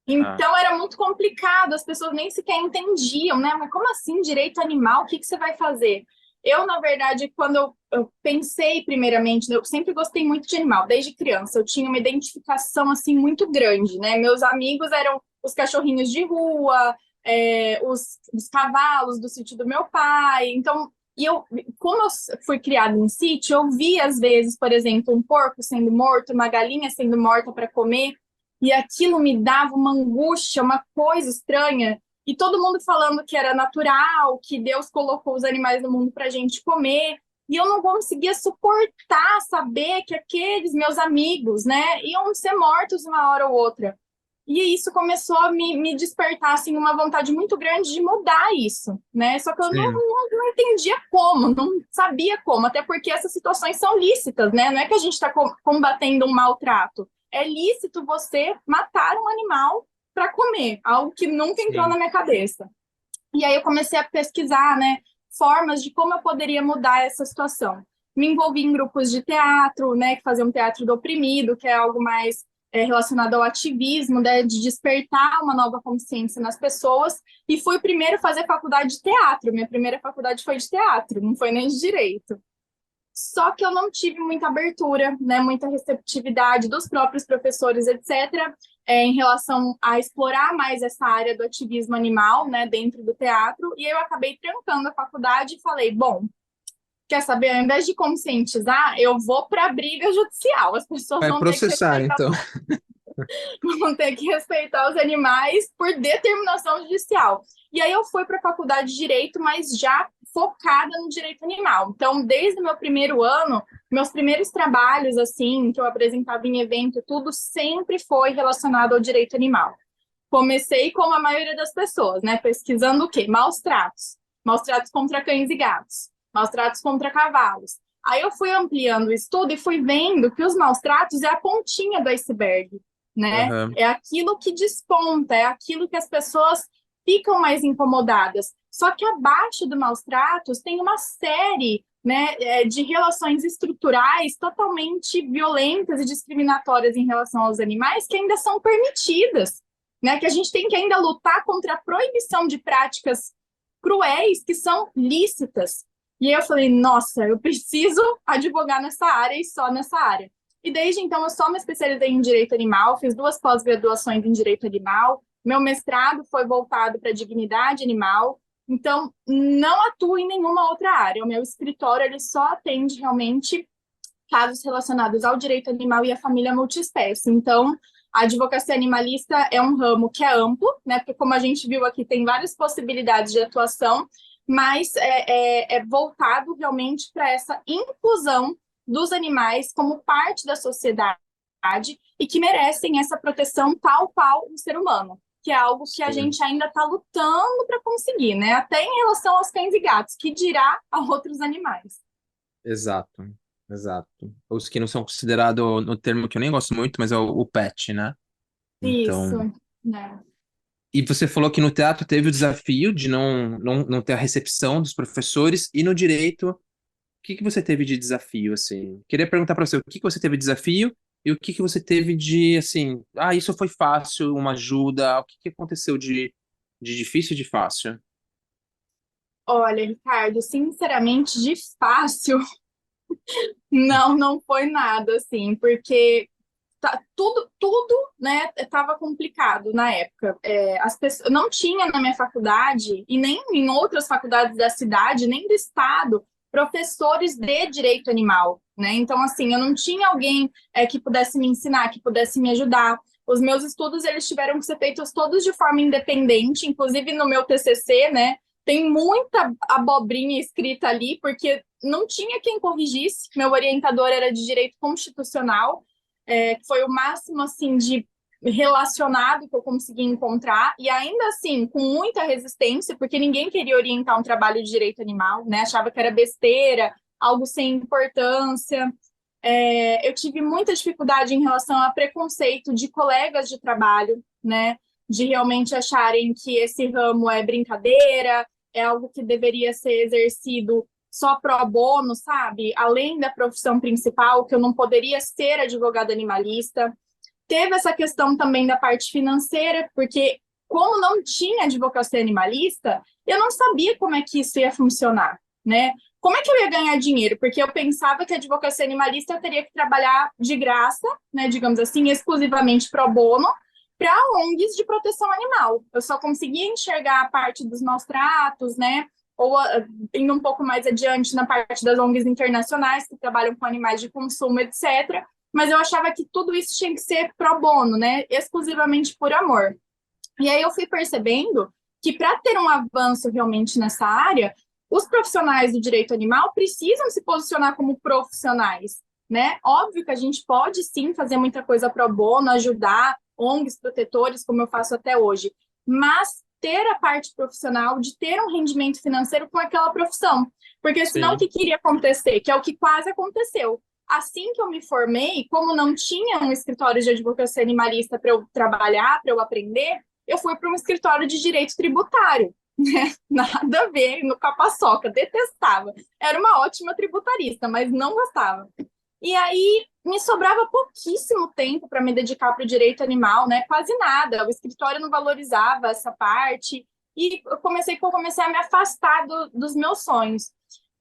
Ah, Então era muito complicado, as pessoas nem sequer entendiam, né? Mas como assim direito animal? O que que você vai fazer? Eu, na verdade, quando eu pensei primeiramente, eu sempre gostei muito de animal, desde criança. Eu tinha uma identificação assim muito grande, né? Meus amigos eram os cachorrinhos de rua, os cavalos do sítio do meu pai. Então, como eu fui criada em sítio, eu vi às vezes, por exemplo, um porco sendo morto, uma galinha sendo morta para comer. E aquilo me dava uma angústia, uma coisa estranha. E todo mundo falando que era natural, que Deus colocou os animais no mundo para a gente comer. E eu não conseguia suportar saber que aqueles meus amigos, né, iam ser mortos uma hora ou outra. E isso começou a me despertar assim, uma vontade muito grande de mudar isso, né? Só que eu sim, não entendia como, não sabia como, até porque essas situações são lícitas, né? Não é que a gente está combatendo um maltrato. É lícito você matar um animal para comer, algo que nunca entrou sim. na minha cabeça. E aí eu comecei a pesquisar, né, formas de como eu poderia mudar essa situação. Me envolvi em grupos de teatro, né, que faziam teatro do oprimido, que é algo mais relacionado ao ativismo, né, de despertar uma nova consciência nas pessoas. E fui primeiro fazer faculdade de teatro. Minha primeira faculdade foi de teatro, não foi nem de direito. Só que eu não tive muita abertura, né, muita receptividade dos próprios professores, etc., em relação a explorar mais essa área do ativismo animal, né, dentro do teatro, e eu acabei trancando a faculdade e falei, bom, quer saber, ao invés de conscientizar, eu vou para a briga judicial, as pessoas Vai vão ter que processar, respeitar, então. vão ter que respeitar os animais por determinação judicial. E aí eu fui para a faculdade de Direito, mas já focada no direito animal. Então, desde o meu primeiro ano, meus primeiros trabalhos, assim, que eu apresentava em evento, tudo sempre foi relacionado ao direito animal. Comecei como a maioria das pessoas, né? Pesquisando o quê? Maus tratos. Maus tratos contra cães e gatos. Maus tratos contra cavalos. Aí eu fui ampliando o estudo e fui vendo que os maus tratos é a pontinha do iceberg, né? Aham, É aquilo que desponta, é aquilo que as pessoas ficam mais incomodadas. Só que abaixo do maus tratos tem uma série, né, de relações estruturais totalmente violentas e discriminatórias em relação aos animais que ainda são permitidas, né? Que a gente tem que ainda lutar contra a proibição de práticas cruéis que são lícitas. E aí eu falei, nossa, eu preciso advogar nessa área e só nessa área. E desde então eu só me especializei em direito animal, fiz 2 pós-graduações em direito animal, meu mestrado foi voltado para dignidade animal, então não atuo em nenhuma outra área. O meu escritório ele só atende realmente casos relacionados ao direito animal e à família multiespécie. Então, a advocacia animalista é um ramo que é amplo, né? Porque como a gente viu aqui, tem várias possibilidades de atuação, mas é voltado realmente para essa inclusão dos animais como parte da sociedade e que merecem essa proteção tal qual o ser humano, que é algo que a Sim. gente ainda está lutando para conseguir, né? Até em relação aos cães e gatos, que dirá a outros animais. Exato, exato. Os que não são considerados, no termo que eu nem gosto muito, mas é o pet, né? Isso, Então. né? E você falou que no teatro teve o desafio de não ter a recepção dos professores, e no direito, o que que você teve de desafio, assim? Queria perguntar para você, o que que você teve de desafio e o que que você teve de, assim, isso foi fácil, uma ajuda, o que que aconteceu de difícil e de fácil? Olha, Ricardo, sinceramente, de fácil, não foi nada, assim, porque tudo, né, estava complicado na época. As pessoas, não tinha na minha faculdade, e nem em outras faculdades da cidade, nem do estado, professores de direito animal, né? Então, assim, eu não tinha alguém que pudesse me ensinar, que pudesse me ajudar. Os meus estudos, eles tiveram que ser feitos todos de forma independente, inclusive no meu TCC, né? Tem muita abobrinha escrita ali, porque não tinha quem corrigisse. Meu orientador era de direito constitucional, que foi o máximo assim de relacionado que eu consegui encontrar, e ainda assim, com muita resistência, porque ninguém queria orientar um trabalho de direito animal, né? Achava que era besteira, algo sem importância. Eu tive muita dificuldade em relação a preconceito de colegas de trabalho, né? De realmente acharem que esse ramo é brincadeira, é algo que deveria ser exercido só pro bono, sabe? Além da profissão principal, que eu não poderia ser advogada animalista. Teve essa questão também da parte financeira, porque como não tinha advocacia animalista, eu não sabia como é que isso ia funcionar, né? Como é que eu ia ganhar dinheiro? Porque eu pensava que a advocacia animalista eu teria que trabalhar de graça, né, digamos assim, exclusivamente pro bono, para ONGs de proteção animal. Eu só conseguia enxergar a parte dos maus tratos, né? Ou indo um pouco mais adiante na parte das ONGs internacionais que trabalham com animais de consumo, etc. Mas eu achava que tudo isso tinha que ser pro bono, né? Exclusivamente por amor. E aí eu fui percebendo que para ter um avanço realmente nessa área, os profissionais do direito animal precisam se posicionar como profissionais, né? Óbvio que a gente pode sim fazer muita coisa pro bono, ajudar ONGs protetores, como eu faço até hoje, mas ter a parte profissional de ter um rendimento financeiro com aquela profissão. Porque senão o Sim. que iria acontecer? Que é o que quase aconteceu. Assim que eu me formei, como não tinha um escritório de advocacia animalista para eu trabalhar, para eu aprender, eu fui para um escritório de direito tributário, né? Nada a ver no capaçoca, detestava. Era uma ótima tributarista, mas não gostava. E aí me sobrava pouquíssimo tempo para me dedicar para o direito animal, né? Quase nada. O escritório não valorizava essa parte e eu comecei a me afastar dos meus sonhos.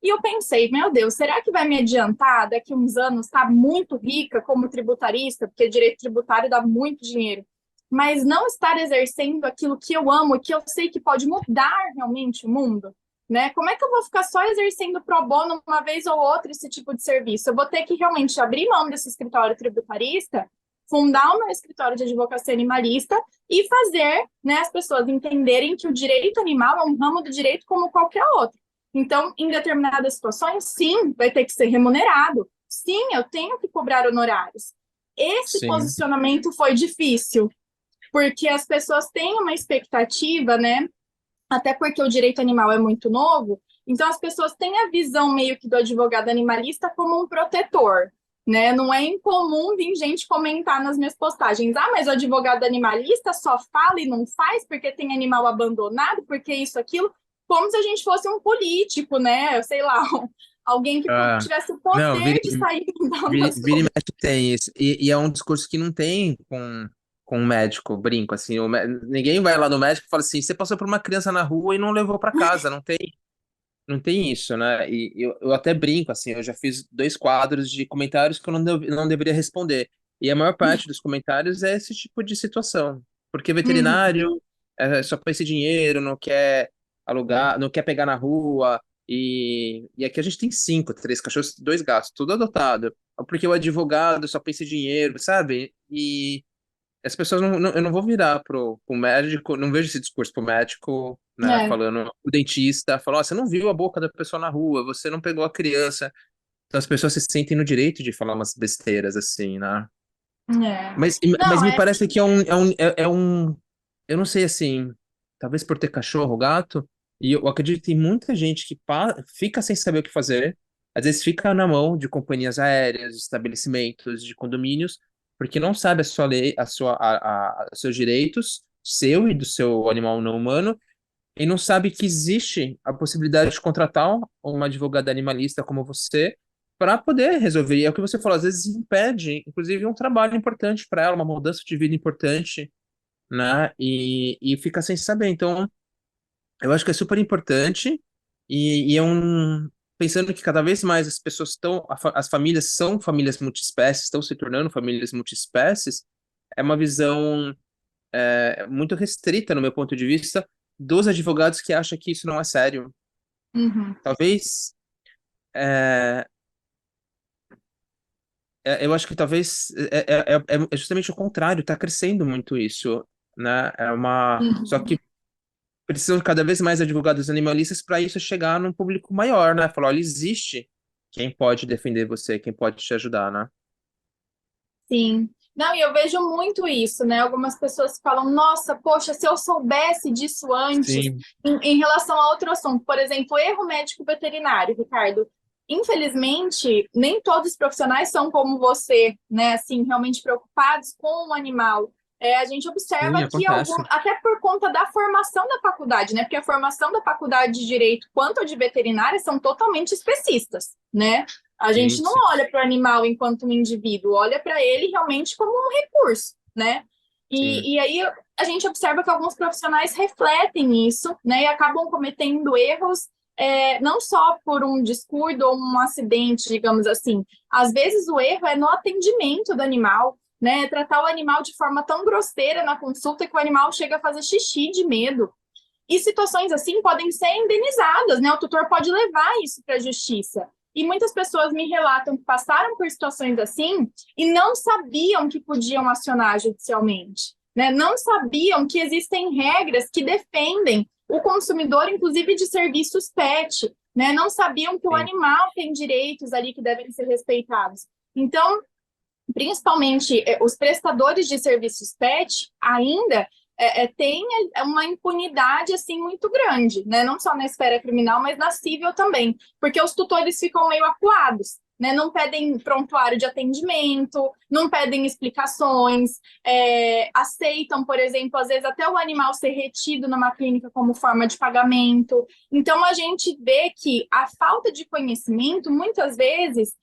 E eu pensei, meu Deus, será que vai me adiantar daqui a uns anos estar muito rica como tributarista, porque direito tributário dá muito dinheiro, mas não estar exercendo aquilo que eu amo e que eu sei que pode mudar realmente o mundo? Né? Como é que eu vou ficar só exercendo pro bono uma vez ou outra esse tipo de serviço? Eu vou ter que realmente abrir mão desse escritório tributarista, fundar o meu escritório de advocacia animalista e fazer, né, as pessoas entenderem que o direito animal é um ramo do direito como qualquer outro. Então, em determinadas situações, sim, vai ter que ser remunerado. Sim, eu tenho que cobrar honorários. Esse Sim. posicionamento foi difícil, porque as pessoas têm uma expectativa, né? Até porque o direito animal é muito novo, então as pessoas têm a visão meio que do advogado animalista como um protetor, né? Não é incomum vir gente comentar nas minhas postagens, mas o advogado animalista só fala e não faz porque tem animal abandonado, porque isso, aquilo, como se a gente fosse um político, né? Eu sei lá, alguém que Ah, tivesse o não, poder de sair dando as vira e coisas. mexe tem isso. E é um discurso que não tem com o médico, brinco, assim. Ninguém vai lá no médico e fala assim, você passou por uma criança na rua e não levou para casa, não tem. não tem isso, né? E eu até brinco, assim, eu já fiz 2 quadros de comentários que eu não deveria responder. E a maior parte dos comentários é esse tipo de situação. Porque Uhum. veterinário só põe esse dinheiro, não quer alugar, não quer pegar na rua. E aqui a gente tem 3 cachorros, 2 gatos, tudo adotado. Porque o advogado só pensa em dinheiro, sabe? E as pessoas eu não vou virar pro médico, não vejo esse discurso pro médico, né, É, falando, o dentista, falou, ó, você não viu a boca da pessoa na rua, você não pegou a criança. Então as pessoas se sentem no direito de falar umas besteiras assim, né? é. Mas Não, me é. parece que eu não sei assim, talvez por ter cachorro, gato, e eu acredito que tem muita gente que fica sem saber o que fazer, às vezes fica na mão de companhias aéreas, de estabelecimentos, de condomínios, porque não sabe a sua lei, os seus direitos, seu e do seu animal não humano, e não sabe que existe a possibilidade de contratar uma advogada animalista como você para poder resolver. E é o que você falou, às vezes impede, inclusive, um trabalho importante para ela, uma mudança de vida importante, né? E fica sem saber. Então, eu acho que é super importante e é um. Pensando que cada vez mais as pessoas estão, as famílias são famílias multiespécies, estão se tornando famílias multiespécies, é uma visão muito restrita, no meu ponto de vista, dos advogados que acham que isso não é sério. Uhum. Talvez, é, eu acho que talvez é justamente o contrário, está crescendo muito isso, né? Só Uhum. que precisam cada vez mais advogados animalistas para isso chegar num público maior, né? Falar, olha, existe quem pode defender você, quem pode te ajudar, né? Sim. Não, e eu vejo muito isso, né? Algumas pessoas falam, nossa, poxa, se eu soubesse disso antes, Sim, em relação a outro assunto, por exemplo, erro médico veterinário, Ricardo. Infelizmente, nem todos os profissionais são como você, né? Assim, realmente preocupados com o animal. A gente sim, observa que acontece. até por conta da formação da faculdade, né? Porque a formação da faculdade de direito quanto a de veterinária são totalmente especistas, né? A gente Sim, não sim, olha para o animal enquanto um indivíduo, olha para ele realmente como um recurso, né? sim. E aí a gente observa que alguns profissionais refletem isso, né? E acabam cometendo erros, não só por um descuido ou um acidente, digamos assim. Às vezes o erro é no atendimento do animal, né? Tratar o animal de forma tão grosseira na consulta que o animal chega a fazer xixi de medo. E situações assim podem ser indenizadas, né? O tutor pode levar isso para a justiça. E muitas pessoas me relatam que passaram por situações assim e não sabiam que podiam acionar judicialmente, né? Não sabiam que existem regras que defendem o consumidor, inclusive de serviços PET, né? Não sabiam que o Sim. animal tem direitos ali que devem ser respeitados. Então, principalmente os prestadores de serviços PET ainda têm uma impunidade assim muito grande, né? Não só na esfera criminal, mas na civil também, porque os tutores ficam meio acuados, né? Não pedem prontuário de atendimento, não pedem explicações, aceitam, por exemplo, às vezes até o animal ser retido numa clínica como forma de pagamento. Então a gente vê que a falta de conhecimento muitas vezes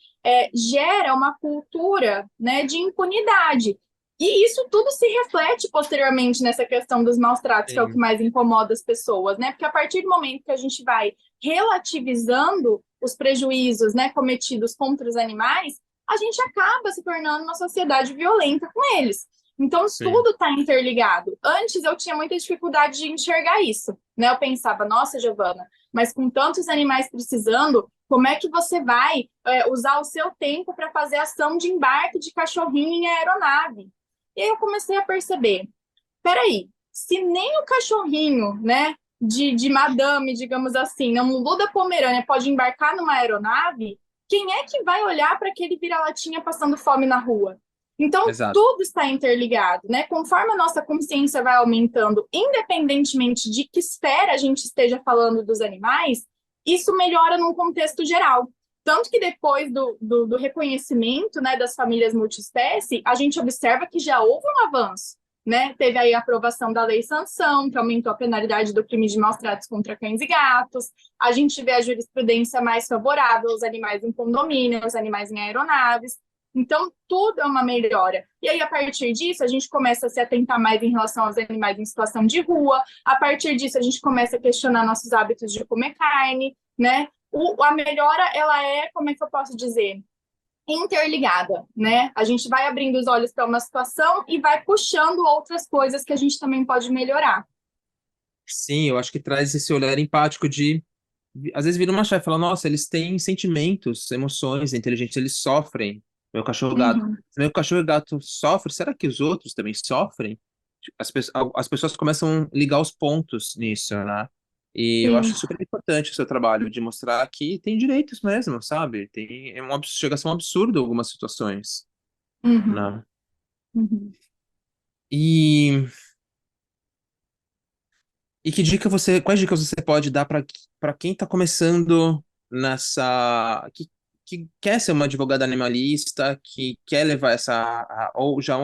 gera uma cultura, né, de impunidade. E isso tudo se reflete posteriormente nessa questão dos maus tratos, que é o que Sim. mais incomoda as pessoas, né? Porque a partir do momento que a gente vai relativizando os prejuízos, né, cometidos contra os animais, a gente acaba se tornando uma sociedade violenta com eles. Então, Sim. tudo está interligado. Antes eu tinha muita dificuldade de enxergar isso, né? Eu pensava, nossa, Giovana, mas com tantos animais precisando, como é que você vai usar o seu tempo para fazer ação de embarque de cachorrinho em aeronave? E aí eu comecei a perceber, peraí, se nem o cachorrinho, né, de madame, digamos assim, né, um Lulu da Pomerânia pode embarcar numa aeronave, quem é que vai olhar para aquele vira-latinha passando fome na rua? Então, Exato. tudo está interligado, né? Conforme a nossa consciência vai aumentando, independentemente de que esfera a gente esteja falando dos animais, isso melhora num contexto geral. Tanto que depois do reconhecimento, né, das famílias multiespécie, a gente observa que já houve um avanço, né? Teve aí a aprovação da Lei Sanção, que aumentou a penalidade do crime de maus tratos contra cães e gatos. A gente vê a jurisprudência mais favorável aos animais em condomínio, aos animais em aeronaves. Então, tudo é uma melhora. E aí, a partir disso, a gente começa a se atentar mais em relação aos animais em situação de rua. A partir disso, a gente começa a questionar nossos hábitos de comer carne. né? A melhora, ela é, como é que eu posso dizer? Interligada, né? A gente vai abrindo os olhos para uma situação e vai puxando outras coisas que a gente também pode melhorar. Sim, eu acho que traz esse olhar empático de, às vezes vira uma chave e fala, nossa, eles têm sentimentos, emoções, inteligentes, eles sofrem. Meu cachorro e gato. Uhum, Se meu cachorro e gato sofrem, será que os outros também sofrem? As pessoas começam a ligar os pontos nisso, né? E eu sim. acho super importante o seu trabalho de mostrar que tem direitos mesmo, sabe? Chega a ser um absurdo algumas situações, Uhum, né? uhum. E quais dicas você pode dar para quem está começando que quer ser uma advogada animalista, que quer levar ou já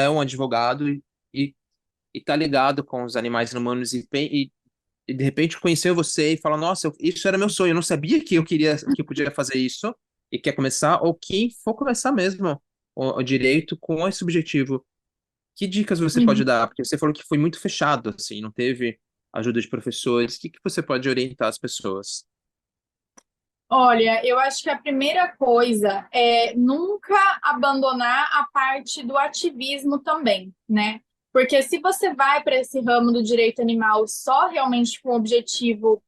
é um advogado e está ligado com os animais humanos e de repente conheceu você e fala, nossa, isso era meu sonho, eu não sabia que eu podia fazer isso e quer começar, ou quem for começar mesmo o direito com esse objetivo. Que dicas você pode Uhum. dar? Porque você falou que foi muito fechado, assim, não teve ajuda de professores. O que você pode orientar as pessoas? Olha, eu acho que a primeira coisa é nunca abandonar a parte do ativismo também, né? Porque se você vai para esse ramo do direito animal só realmente com o objetivo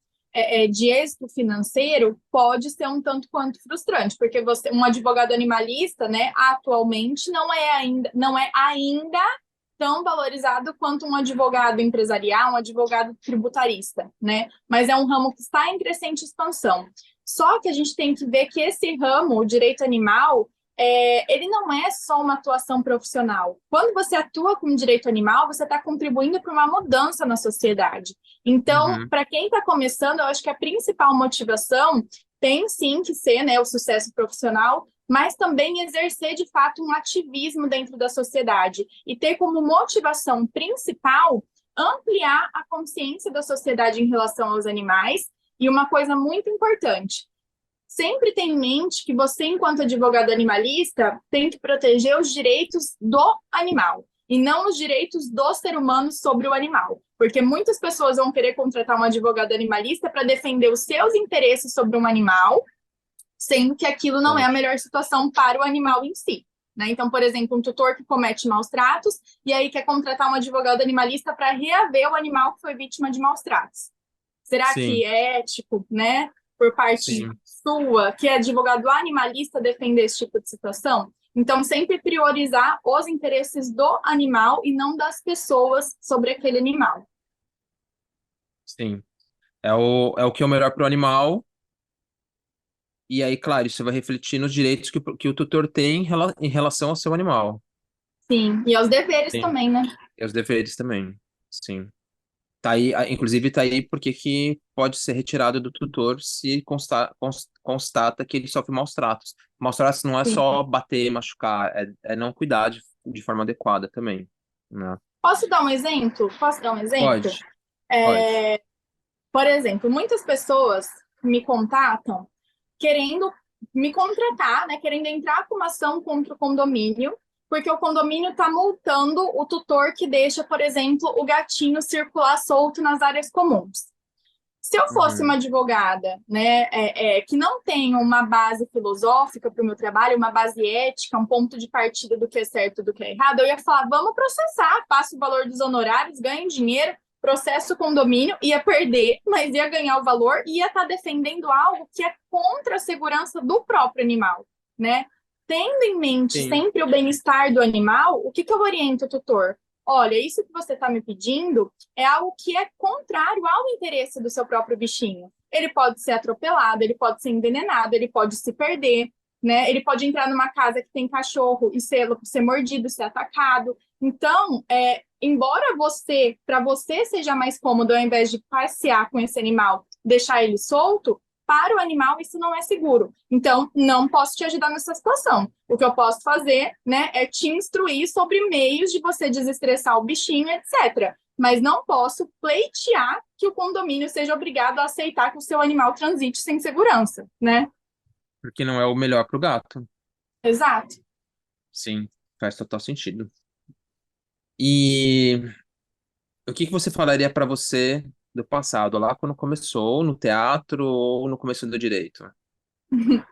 de êxito financeiro, pode ser um tanto quanto frustrante, porque você, um advogado animalista, né, atualmente não é ainda tão valorizado quanto um advogado empresarial, um advogado tributarista, né? Mas é um ramo que está em crescente expansão. Só que a gente tem que ver que esse ramo, o direito animal, ele não é só uma atuação profissional. Quando você atua com direito animal, você está contribuindo para uma mudança na sociedade. Então, Uhum, para quem está começando, eu acho que a principal motivação tem sim que ser, né, o sucesso profissional, mas também exercer de fato um ativismo dentro da sociedade e ter como motivação principal ampliar a consciência da sociedade em relação aos animais. E uma coisa muito importante, sempre tenha em mente que você, enquanto advogado animalista, tem que proteger os direitos do animal e não os direitos do ser humano sobre o animal. Porque muitas pessoas vão querer contratar um advogado animalista para defender os seus interesses sobre um animal, sendo que aquilo não é a verdade. melhor situação para o animal em si. Né? Então, por exemplo, um tutor que comete maus tratos e aí quer contratar um advogado animalista para reaver o animal que foi vítima de maus tratos. Será que Sim, é ético, né, por parte sim, sua, que é advogado animalista, defender esse tipo de situação? Então, sempre priorizar os interesses do animal e não das pessoas sobre aquele animal. sim. É o que é o melhor para o animal. E aí, claro, isso vai refletir nos direitos que o tutor tem em relação ao seu animal. Sim, e aos deveres Sim. também, né? E os deveres também. Sim. Tá aí, inclusive tá aí porque que pode ser retirado do tutor se constata que ele sofre maus tratos. Maus tratos não é Sim. só bater, machucar, é não cuidar de forma adequada também, né? Posso dar um exemplo? Posso dar um exemplo? Pode, pode. É, por exemplo, muitas pessoas me contatam querendo me contratar, né, querendo entrar com uma ação contra o condomínio, porque o condomínio está multando o tutor que deixa, por exemplo, o gatinho circular solto nas áreas comuns. Se eu fosse uma Uhum. advogada, né, que não tem uma base filosófica para o meu trabalho, uma base ética, um ponto de partida do que é certo e do que é errado, eu ia falar, vamos processar, passa o valor dos honorários, ganhe dinheiro, processo o condomínio, ia perder, mas ia ganhar o valor e ia estar defendendo algo que é contra a segurança do próprio animal, né? Tendo em mente Sim, sempre o bem-estar do animal, o que eu oriento o tutor? Olha, isso que você está me pedindo é algo que é contrário ao interesse do seu próprio bichinho. Ele pode ser atropelado, ele pode ser envenenado, ele pode se perder, né? Ele pode entrar numa casa que tem cachorro e ser mordido, ser atacado. Então, embora para você seja mais cômodo, ao invés de passear com esse animal, deixar ele solto, para o animal isso não é seguro. Então, não posso te ajudar nessa situação. O que eu posso fazer, né, é te instruir sobre meios de você desestressar o bichinho, etc. Mas não posso pleitear que o condomínio seja obrigado a aceitar que o seu animal transite sem segurança, né? porque não é o melhor para o gato. Exato. Sim, faz total sentido. E o que você falaria para você do passado, lá quando começou, no teatro ou no começo do direito? Que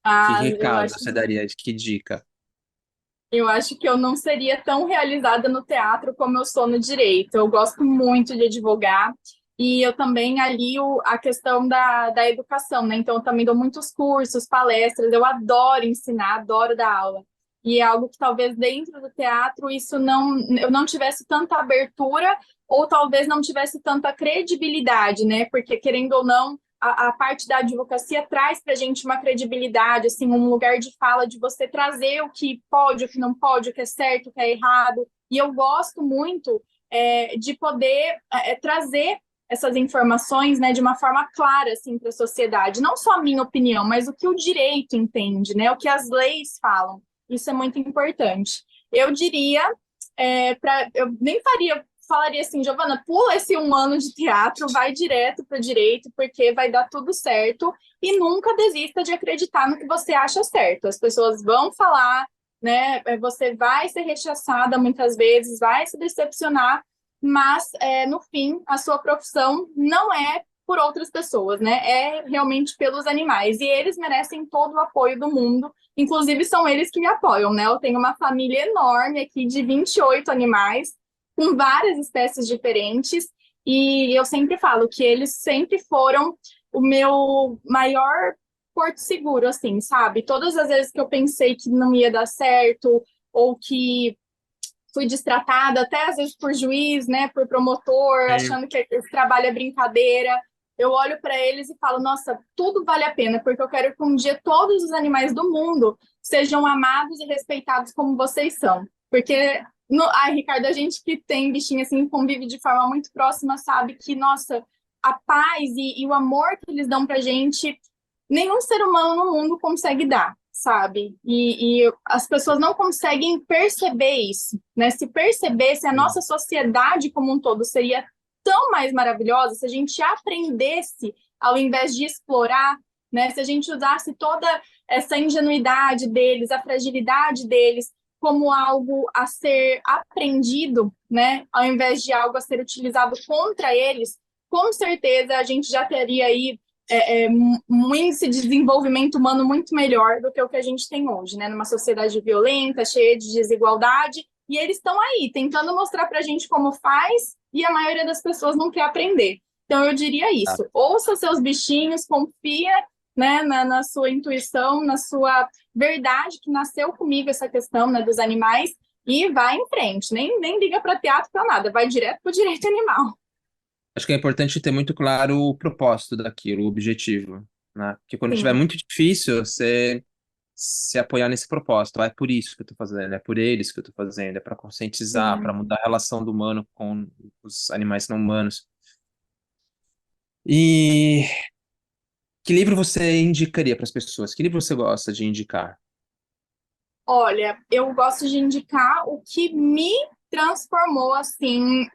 Ah, recado você daria? Que dica? eu acho que eu não seria tão realizada no teatro como eu sou no direito. Eu gosto muito de advogar e eu também alio a questão da educação, né? Então, eu também dou muitos cursos, palestras. Eu adoro ensinar, adoro dar aula. E é algo que talvez dentro do teatro isso não, eu não tivesse tanta abertura ou talvez não tivesse tanta credibilidade, né? Porque, querendo ou não, a parte da advocacia traz para a gente uma credibilidade, assim, um lugar de fala de você trazer o que pode, o que não pode, o que é certo, o que é errado. E eu gosto muito de poder trazer essas informações, né, de uma forma clara, assim, para a sociedade. Não só a minha opinião, mas o que o direito entende, né, o que as leis falam. Isso é muito importante. Eu diria, eu nem falaria assim, Giovana, pula esse 1 ano de teatro, vai direto para o direito, porque vai dar tudo certo, e nunca desista de acreditar no que você acha certo. As pessoas vão falar, né? Você vai ser rechaçada muitas vezes, vai se decepcionar, mas no fim, a sua profissão não é por outras pessoas, né? É realmente pelos animais, e eles merecem todo o apoio do mundo. Inclusive, são eles que me apoiam, né? Eu tenho uma família enorme aqui de 28 animais, com várias espécies diferentes, e eu sempre falo que eles sempre foram o meu maior porto seguro, assim, sabe? Todas as vezes que eu pensei que não ia dar certo, ou que fui destratada, até às vezes por juiz, né, por promotor, Sim. achando que esse trabalho é brincadeira, eu olho para eles e falo, nossa, tudo vale a pena, porque eu quero que um dia todos os animais do mundo sejam amados e respeitados como vocês são. Porque, ai, Ricardo, a gente que tem bichinho assim, convive de forma muito próxima, sabe que, nossa, a paz e o amor que eles dão pra gente, nenhum ser humano no mundo consegue dar, sabe? E as pessoas não conseguem perceber isso, né? Se percebesse, a nossa sociedade como um todo seria tão mais maravilhosa se a gente aprendesse, ao invés de explorar, né? Se a gente usasse toda essa ingenuidade deles, a fragilidade deles, como algo a ser aprendido, né? Ao invés de algo a ser utilizado contra eles, com certeza a gente já teria aí um índice de desenvolvimento humano muito melhor do que o que a gente tem hoje, né? Numa sociedade violenta, cheia de desigualdade, e eles estão aí, tentando mostrar para a gente como faz, e a maioria das pessoas não quer aprender. Então, eu diria Tá. isso. Ouça seus bichinhos, confia, né, na sua intuição, na sua verdade, que nasceu comigo essa questão, né, dos animais, e vai em frente. Nem liga para teatro, para nada. Vai direto para o direito animal. Acho que é importante ter muito claro o propósito daquilo, o objetivo, né? Porque quando estiver Sim. muito difícil, você se apoiar nesse propósito. Ah, é por isso que eu estou fazendo, é por eles que eu estou fazendo, é para conscientizar, para Sim. mudar a relação do humano com os animais não humanos. E que livro você indicaria para as pessoas? Que livro você gosta de indicar? Olha, eu gosto de indicar o que me transformou assim.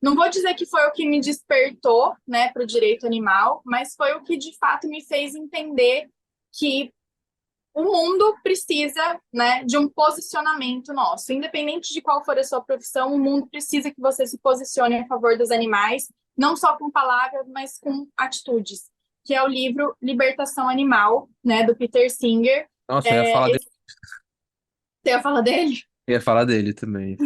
Não vou dizer que foi o que me despertou, né, para o direito animal, mas foi o que de fato me fez entender que o mundo precisa, né, de um posicionamento nosso. Independente de qual for a sua profissão, o mundo precisa que você se posicione a favor dos animais, não só com palavras, mas com atitudes. Que é o livro Libertação Animal, né, do Peter Singer. Nossa, Você ia falar dele? eu ia falar dele também.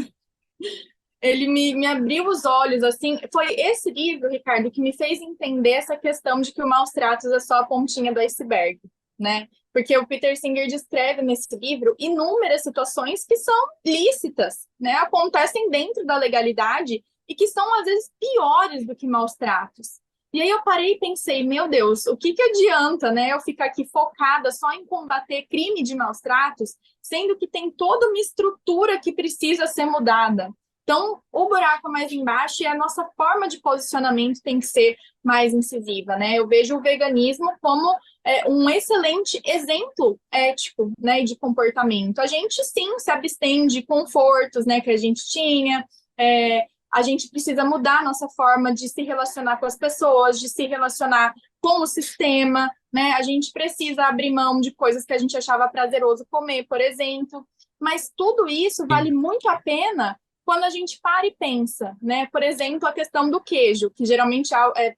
Ele me abriu os olhos, assim. Foi esse livro, Ricardo, que me fez entender essa questão de que o maus tratos é só a pontinha do iceberg, né? Porque o Peter Singer descreve nesse livro inúmeras situações que são lícitas, né? Acontecem dentro da legalidade e que são, às vezes, piores do que maus tratos. E aí eu parei e pensei, meu Deus, o que adianta, né, eu ficar aqui focada só em combater crime de maus tratos, sendo que tem toda uma estrutura que precisa ser mudada. Então, o buraco mais embaixo e a nossa forma de posicionamento tem que ser mais incisiva, né? Eu vejo o veganismo como um excelente exemplo ético, né, de comportamento. A gente, sim, se abstém de confortos, né, que a gente tinha, a gente precisa mudar a nossa forma de se relacionar com as pessoas, de se relacionar com o sistema, né? A gente precisa abrir mão de coisas que a gente achava prazeroso comer, por exemplo. Mas tudo isso vale muito a pena quando a gente para e pensa, né? Por exemplo, a questão do queijo, que geralmente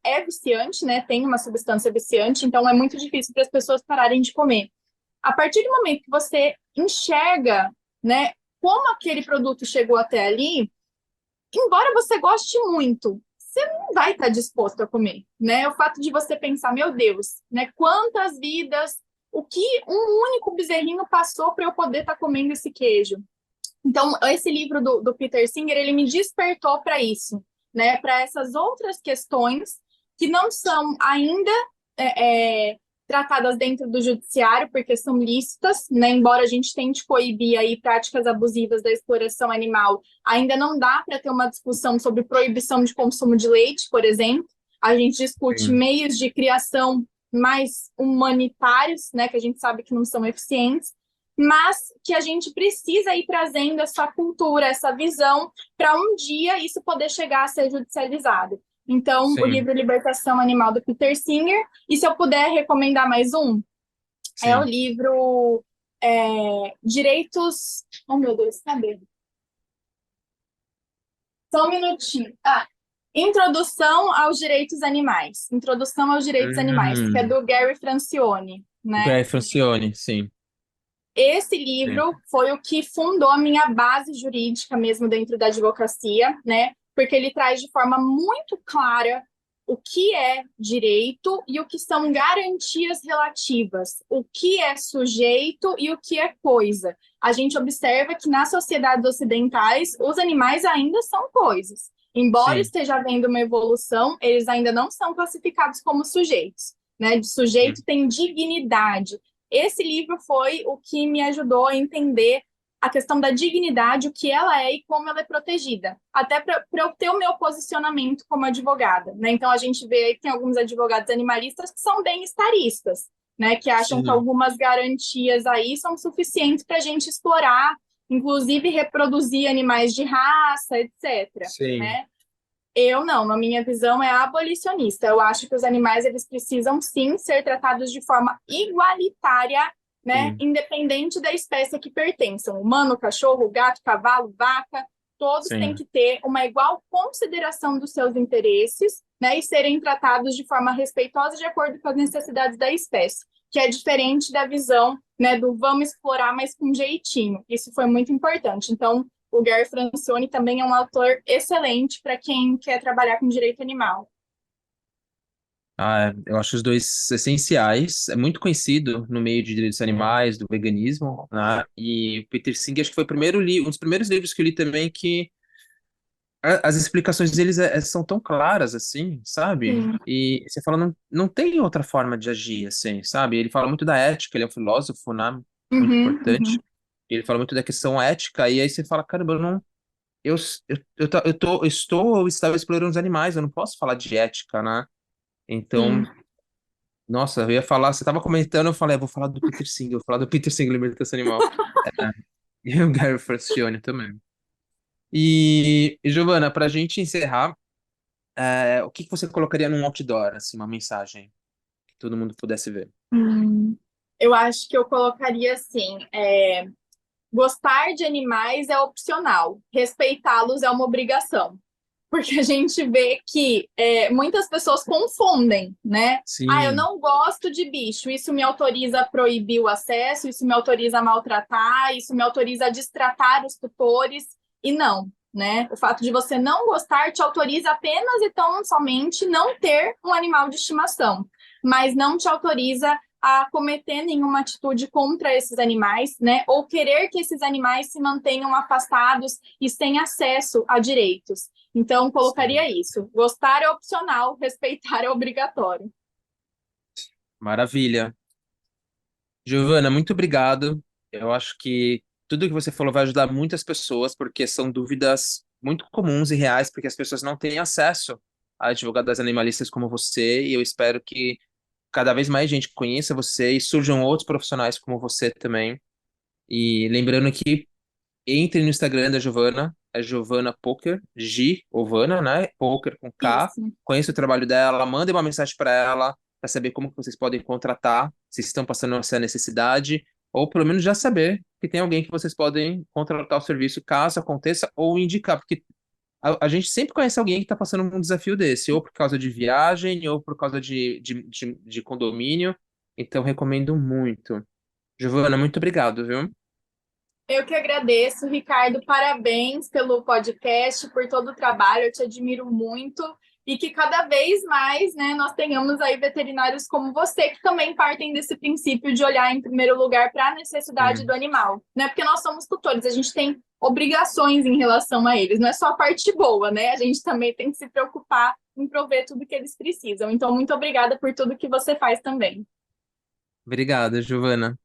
é viciante, né? Tem uma substância viciante, então é muito difícil para as pessoas pararem de comer. A partir do momento que você enxerga, né, como aquele produto chegou até ali, embora você goste muito, você não vai estar disposto a comer, né? O fato de você pensar, meu Deus, né, quantas vidas, o que um único bezerrinho passou para eu poder estar comendo esse queijo. Então, esse livro do Peter Singer, ele me despertou para isso, né? Para essas outras questões que não são ainda tratadas dentro do judiciário, porque são lícitas, né? Embora a gente tente coibir aí práticas abusivas da exploração animal, ainda não dá para ter uma discussão sobre proibição de consumo de leite, por exemplo. A gente discute Sim. meios de criação mais humanitários, né? Que a gente sabe que não são eficientes, mas que a gente precisa ir trazendo essa cultura, essa visão, para um dia isso poder chegar a ser judicializado. Então, o Sim, livro Libertação Animal, do Peter Singer, e se eu puder recomendar mais um, é o sim. livro Direitos... Oh, meu Deus, cadê? Só um minutinho. Introdução aos Direitos Animais. Introdução aos Direitos Animais, que é Hum, do Gary Francione, o né? Gray Francione, sim. Esse Sim. livro foi o que fundou a minha base jurídica mesmo dentro da advocacia, né? Porque ele traz de forma muito clara o que é direito e o que são garantias relativas, o que é sujeito e o que é coisa. A gente observa que nas sociedades ocidentais os animais ainda são coisas. Embora Sim. esteja havendo uma evolução, eles ainda não são classificados como sujeitos, né? De sujeito Sim. tem dignidade. Esse livro foi o que me ajudou a entender a questão da dignidade, o que ela é e como ela é protegida, até para eu ter o meu posicionamento como advogada, né? Então a gente vê que tem alguns advogados animalistas que são bem-estaristas, né? Que acham que Sim. algumas garantias aí são suficientes para a gente explorar, inclusive reproduzir animais de raça, etc. Sim. Né? Eu não, na minha visão é abolicionista. Eu acho que os animais eles precisam sim ser tratados de forma igualitária, né, Sim. independente da espécie a que pertençam. Humano, cachorro, gato, cavalo, vaca, todos têm Sim. que ter uma igual consideração dos seus interesses, né, e serem tratados de forma respeitosa de acordo com as necessidades da espécie, que é diferente da visão, né, do vamos explorar, mas com jeitinho. Isso foi muito importante. Então, o Gary Francione também é um autor excelente para quem quer trabalhar com direito animal. Eu acho os dois essenciais. É muito conhecido no meio de direitos animais, do veganismo, né? E o Peter Singer, acho que foi o primeiro um dos primeiros livros que eu li também que as explicações deles são tão claras assim, sabe? Sim. E você fala, não tem outra forma de agir, assim, sabe? Ele fala muito da ética, ele é um filósofo, né? Muito Uhum, importante. uhum. Ele fala muito da questão ética, e aí você fala, caramba, eu não. Eu estou ou estava explorando os animais, eu não posso falar de ética, né? Sim. Então, nossa, eu ia falar, você estava comentando, eu falei, vou falar do Peter Singer, vou falar do Peter Singer, Libertação Animal. É, e o Gary Francione também. E Giovana, para a gente encerrar, o que que você colocaria num outdoor, assim, uma mensagem que todo mundo pudesse ver? Eu acho que eu colocaria assim: gostar de animais é opcional, respeitá-los é uma obrigação. Porque a gente vê que muitas pessoas confundem, né? Eu Sim, não gosto de bicho, isso me autoriza a proibir o acesso, isso me autoriza a maltratar, isso me autoriza a destratar os tutores, e não, né? O fato de você não gostar te autoriza apenas e tão somente não ter um animal de estimação, mas não te autoriza a cometer nenhuma atitude contra esses animais, né? Ou querer que esses animais se mantenham afastados e sem acesso a direitos. Então, sim. colocaria isso. Gostar é opcional, respeitar é obrigatório. Maravilha. Giovana, muito obrigado. Eu acho que tudo que você falou vai ajudar muitas pessoas, porque são dúvidas muito comuns e reais, porque as pessoas não têm acesso a advogadas animalistas como você, e eu espero que cada vez mais gente conheça você e surjam outros profissionais como você também. E lembrando que entre no Instagram da Giovana, é Giovana Poker, Ovana, né? Poker com K. Isso. Conheça o trabalho dela, mande uma mensagem para ela para saber como que vocês podem contratar, se estão passando essa necessidade, ou pelo menos já saber que tem alguém que vocês podem contratar o serviço caso aconteça ou indicar, porque a gente sempre conhece alguém que está passando um desafio desse, ou por causa de viagem, ou por causa de condomínio. Então, recomendo muito. Giovana, muito obrigado, viu? Eu que agradeço, Ricardo. Parabéns pelo podcast, por todo o trabalho. Eu te admiro muito e que cada vez mais, né, nós tenhamos aí veterinários como você que também partem desse princípio de olhar em primeiro lugar para a necessidade Sim. do animal, né? Porque nós somos tutores, a gente tem obrigações em relação a eles. Não é só a parte boa, né? A gente também tem que se preocupar em prover tudo que eles precisam. Então, muito obrigada por tudo que você faz também. Obrigado, Giovana.